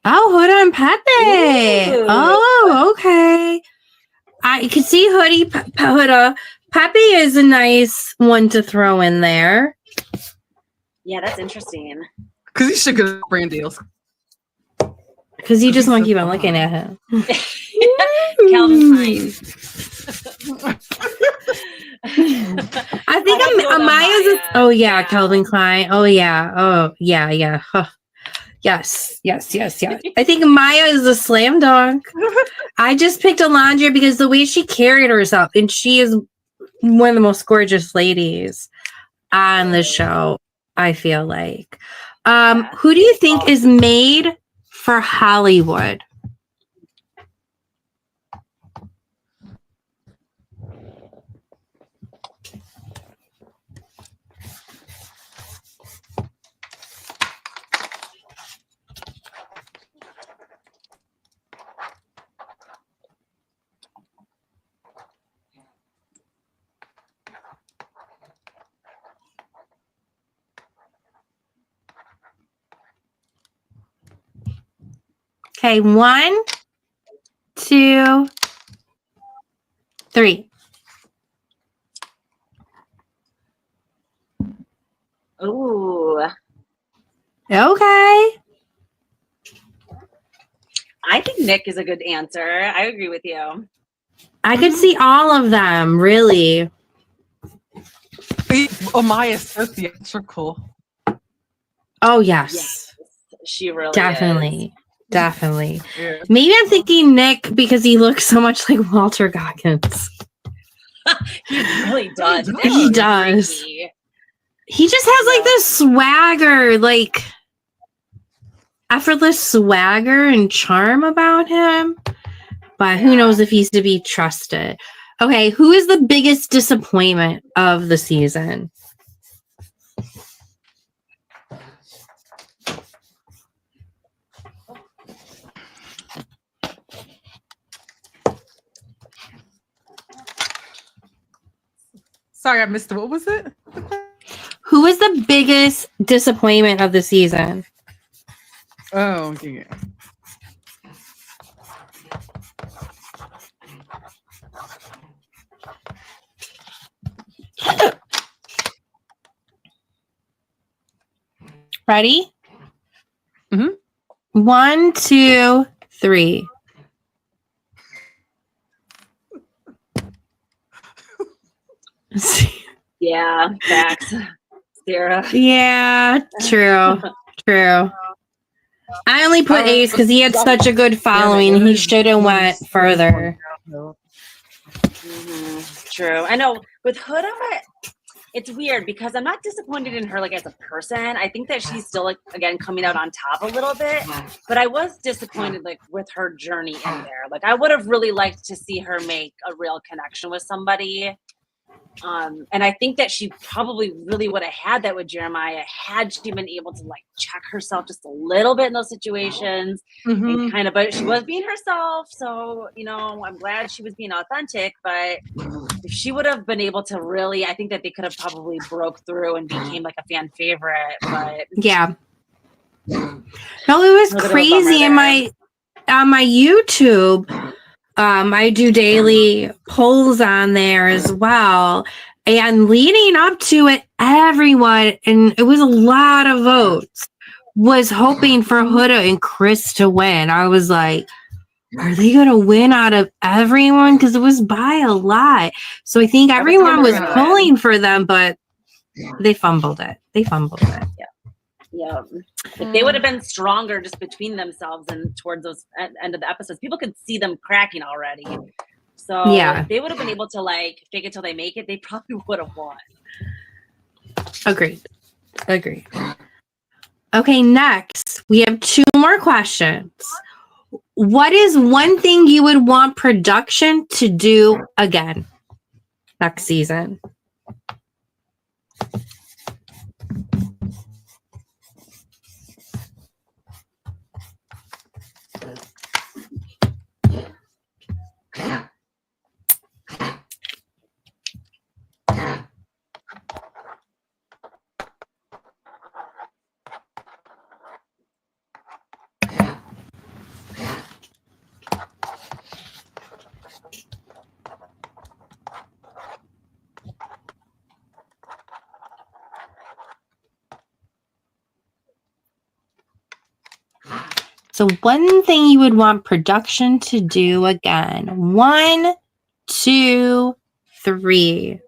Oh, Huda and Pepe. Ooh. Oh, okay. I can see Huda. Pepe is a nice one to throw in there. Yeah, that's interesting. Because he should get brand deals. Because you just want to keep on looking at him. Calvin Klein. I think Amaya's. Oh yeah, Calvin Klein. Oh yeah. Oh yeah, yeah. Huh. Yes. I think Maya is a slam dunk. I just picked Alondra because the way she carried herself, and she is one of the most gorgeous ladies on the show. I feel like. Who do you think is made for Hollywood? Okay, 1, 2, 3. Ooh. Okay. I think Nick is a good answer. I agree with you. I could see all of them, really. Amaya's so theatrical. Oh, yes. Yes, she really Definitely. Definitely. Yeah. Maybe I'm thinking Nick because he looks so much like Walter Goggins. He really does. He does. Freaky. He just has like this swagger, like effortless swagger and charm about him. But who knows if he's to be trusted. Okay, who is the biggest disappointment of the season? Sorry, I missed it. What was it? Who is the biggest disappointment of the season? Oh, yeah. Ready? Mhm. 1, 2, 3. Yeah, facts. Sarah. Yeah, true. True. I only put Ace because he had such a good following. He should have went further. True. I know with Huda, it's weird because I'm not disappointed in her like as a person. I think that she's still like again coming out on top a little bit, but I was disappointed like with her journey in there. Like I would have really liked to see her make a real connection with somebody. And I think that she probably really would have had that with Jeremiah had she been able to like check herself just a little bit in those situations and kind of, but she was being herself. So, you know, I'm glad she was being authentic, but if she would have been able to really, I think that they could have probably broke through and became like a fan favorite, but yeah. No, it was crazy in my on my YouTube. I do daily polls on there as well. And leading up to it, everyone, and it was a lot of votes, was hoping for Huda and Chris to win. I was like, are they going to win out of everyone? Because it was by a lot. So I think everyone was pulling for them, but they fumbled it. yeah. If they would have been stronger just between themselves and towards those end of the episodes, people could see them cracking already. So yeah, if they would have been able to like fake it till they make it, they probably would have won. Agreed. Okay, next we have 2 more questions. What is one thing you would want production to do again next season? So one thing you would want production to do again. 1, 2, 3.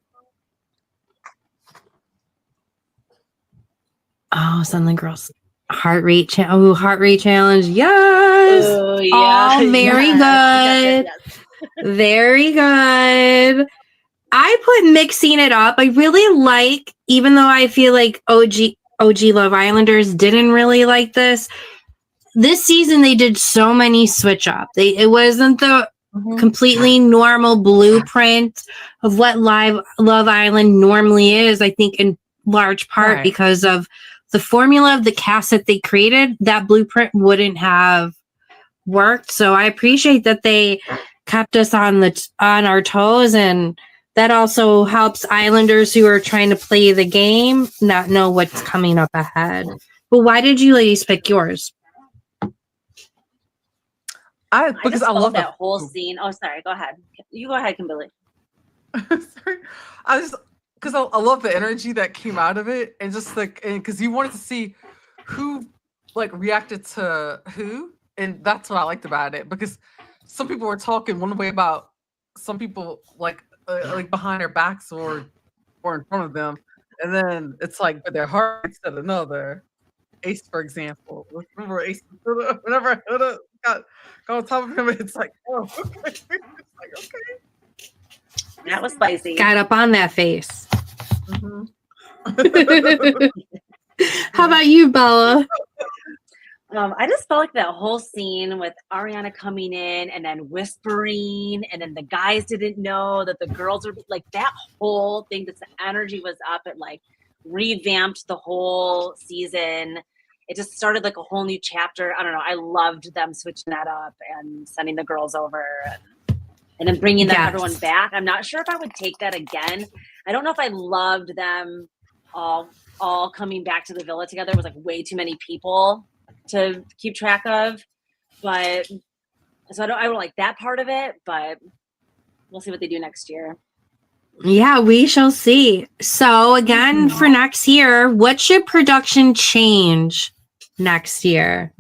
Oh, Sunland Girls. Heart rate challenge. Yes. Oh, yeah. Oh, very good. Yes. Very good. I put mixing it up. I really like, even though I feel like OG Love Islanders didn't really like this season they did so many switch up. It wasn't the completely normal blueprint of what Love Island normally is, I think in large part because of the formula of the cast that they created. That blueprint wouldn't have worked. So I appreciate that they kept us on our toes, and that also helps Islanders who are trying to play the game not know what's coming up ahead. But why did you ladies pick yours? Because I love that whole scene. Oh, sorry. Go ahead. You go ahead, Kimberly. Sorry. Because I love the energy that came out of it, and just like, because you wanted to see who like reacted to who, and that's what I liked about it, because some people were talking one way about some people like behind their backs or in front of them, and then it's like but their heart said another. Ace, for example, remember Ace? Whenever Huda got on top of him, it's like, oh, okay. It's like, okay. That was spicy. Got up on that face. Mm-hmm. How about you, Bella? I just felt like that whole scene with Ariana coming in and then whispering, and then the guys didn't know that the girls were like that whole thing. That the energy was up. It like revamped the whole season. It just started like a whole new chapter. I don't know. I loved them switching that up and sending the girls over and then bringing them everyone back. I'm not sure if I would take that again. I don't know if I loved them all coming back to the villa together. It was like way too many people to keep track of, but so I don't like that part of it, but we'll see what they do next year. Yeah, we shall see. So again, for next year, what should production change next year?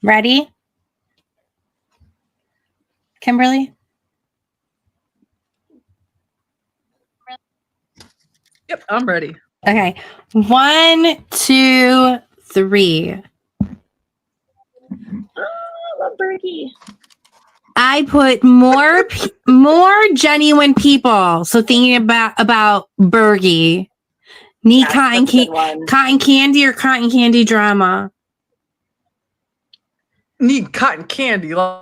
Ready? Kimberly? Yep, I'm ready. Okay. 1, 2, 3. Oh, I love Bergie. I put more genuine people. So thinking about Bergie. Need cotton candy or cotton candy drama? Need cotton candy. Like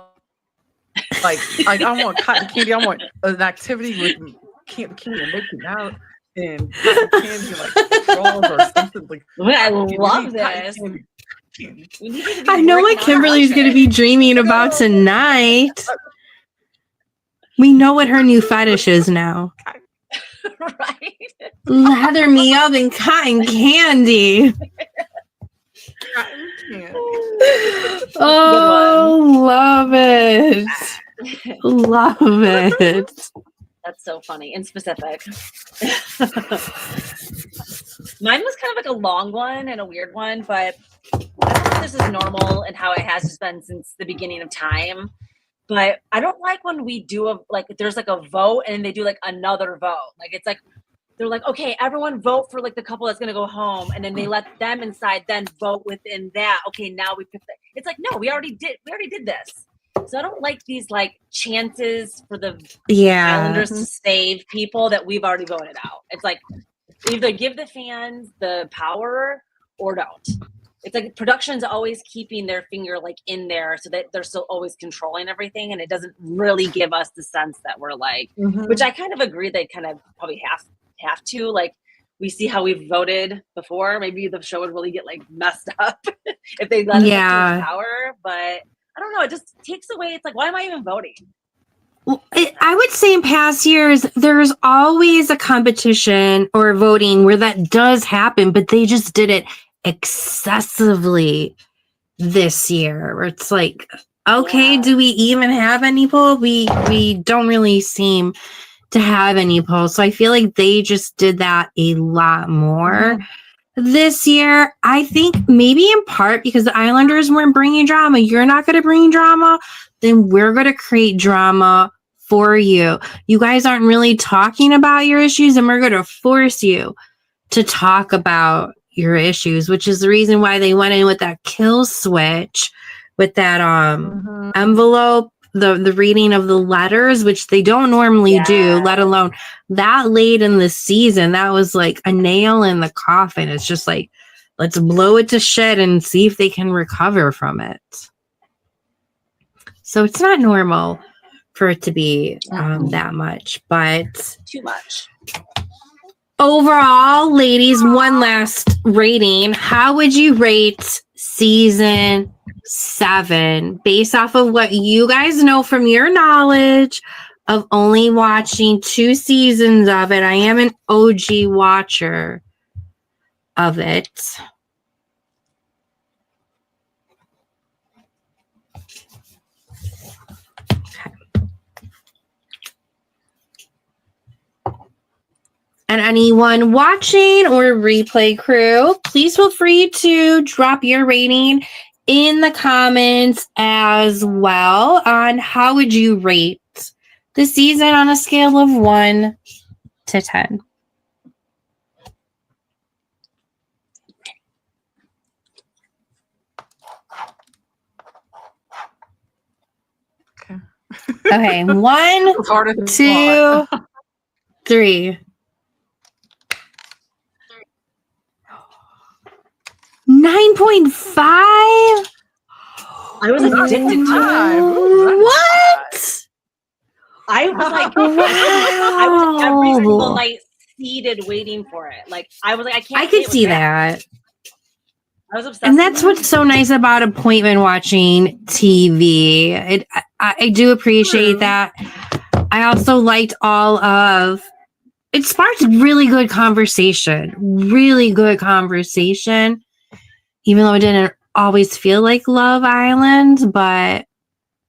I want cotton candy. I want an activity with candy and making out and candy like straws or something like. I love this. I know what Kimberly's going to be dreaming about tonight. We know what her new fetish is now. Right? Lather me up in cotton candy. Oh, love it. Love it. That's so funny and specific. Mine was kind of like a long one and a weird one, but I don't know if this is normal and how it has just been since the beginning of time. But I don't like when we do there's like a vote and they do like another vote. Like it's like they're like, okay, everyone vote for like the couple that's gonna go home, and then they let them inside, then vote within that. Okay, now we pick it's like, no, we already did this. So I don't like these like chances for the Islanders to save people that we've already voted out. It's like either give the fans the power or don't. It's like production's always keeping their finger like in there so that they're still always controlling everything, and it doesn't really give us the sense that we're like, which I kind of agree they kind of probably have to, like, we see how we've voted before. Maybe the show would really get like messed up if they let us have power, but I don't know. It just takes away. It's like, why am I even voting? Well, I would say in past years, there's always a competition or voting where that does happen, but they just did it excessively this year. Where it's like, okay, do we even have any poll? We don't really seem to have any polls. So I feel like they just did that a lot more this year. I think maybe in part because the Islanders weren't bringing drama. You're not going to bring drama, then we're going to create drama for you. You guys aren't really talking about your issues, and we're going to force you to talk about your issues, which is the reason why they went in with that kill switch with that envelope, the reading of the letters, which they don't normally do, let alone that late in the season. That was like a nail in the coffin. It's just like, let's blow it to shit and see if they can recover from it. So it's not normal for it to be that much, but Too much. overall, ladies, one last rating. How would you rate season 7 based off of what you guys know from your knowledge of only watching 2 seasons of it? I am an OG watcher of it. And anyone watching or replay crew, please feel free to drop your rating in the comments as well on how would you rate the season on a scale of 1 to 10. Okay, 1, It's harder than 2, thought. 3. 9.5? I was addicted to it. What? I was like, Wow. I was every single night seated waiting for it. Like I was like, I can't. I could wait see with that. I was obsessed. And that's with what's so nice about appointment watching TV. I do appreciate that. I also liked all of it. Sparked really good conversation. Even though it didn't always feel like Love Island, but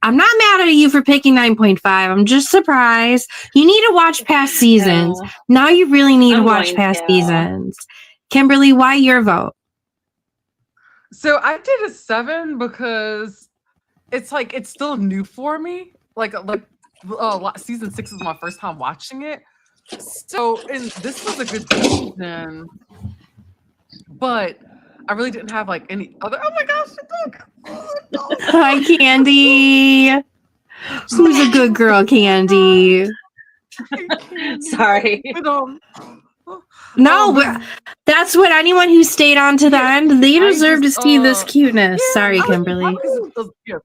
I'm not mad at you for picking 9.5. I'm just surprised. You need to watch past seasons. No. Now you really need to I'm watch going past to. seasons. Kimberly, why your vote? So I did a 7 because it's like it's still new for me. Season 6 is my first time watching it. So and this was a good season, but I really didn't have like any other. Oh my gosh! Look. Hi, Candy. Who's a good girl, Candy? Sorry. No, but that's what anyone who stayed on to the end, they I deserve just, to see this cuteness. yeah, Sorry, I was- Kimberly. Yeah.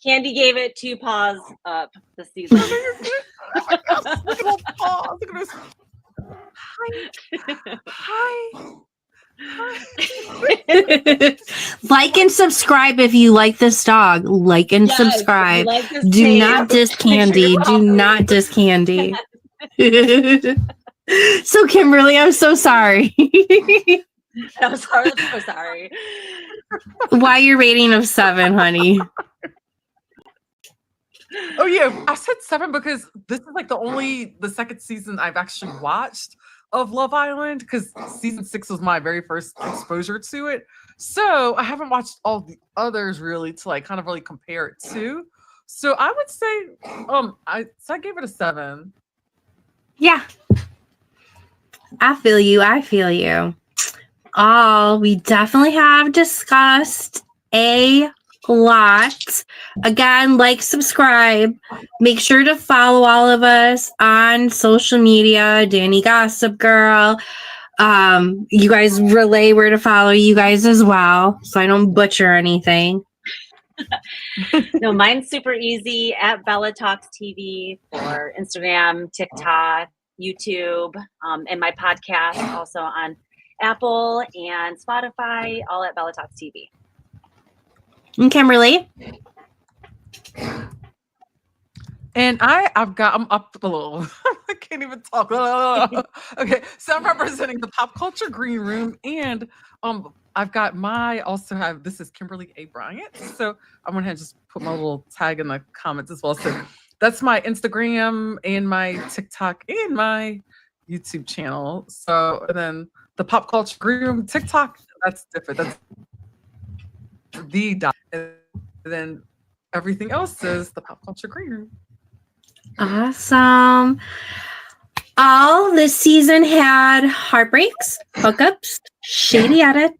Candy gave it 2 paws up this season. Oh my gosh, look at those paws. Look at this. Hi. Like and subscribe if you like this dog. Like and Yes, subscribe. I like this Do name. not diss Candy. Do not diss Candy. So, Kimberly, I'm so sorry. I'm sorry. I'm so sorry. Why your rating of 7, honey? Oh yeah, I said 7 because this is like the second season I've actually watched of Love Island because season 6 was my very first exposure to it. So I haven't watched all the others really to like kind of really compare it to. So I would say I gave it a 7. Yeah. I feel you. We definitely have discussed a lot. Again, like, subscribe. Make sure to follow all of us on social media. Danny Gossip Girl. You guys relay where to follow you guys as well, so I don't butcher anything. No, mine's super easy at Bella Talks TV for Instagram, TikTok, YouTube, and my podcast also on Apple and Spotify, all at Bella Talks TV. And Kimberly? And I'm up a little. I can't even talk. Okay, so I'm representing the Pop Culture Green Room, and I've got this is Kimberly A. Bryant. So I'm gonna just put my little tag in the comments as well. So that's my Instagram and my TikTok and my YouTube channel. So and then the Pop Culture Green Room TikTok, that's different. That's the dot. And then everything else is the Pop Culture Green Room. Awesome. All this season had heartbreaks, hookups, shady edits,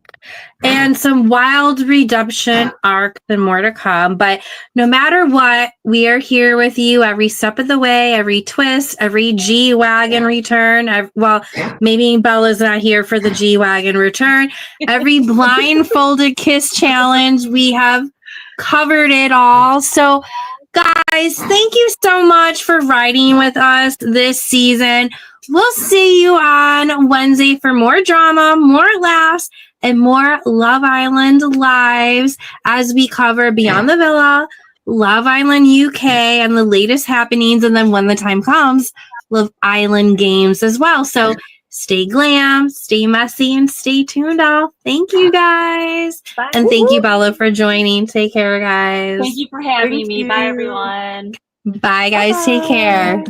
and some wild redemption arcs and more to come. But no matter what, we are here with you every step of the way, every twist, every G-Wagon return. Well, maybe Bella's not here for the G-Wagon return. Every blindfolded kiss challenge, we have covered it all. So, guys, thank you so much for riding with us this season. We'll see you on Wednesday for more drama, more laughs, and more Love Island lives as we cover Beyond the Villa, Love Island UK, and the latest happenings. And then when the time comes, Love Island games as well. So stay glam, stay messy, and stay tuned all. Thank you guys. Bye. And thank you, Bella, for joining. Take care, guys. Thank you for having Thank me. Bye, you. everyone. Bye, guys. Take care.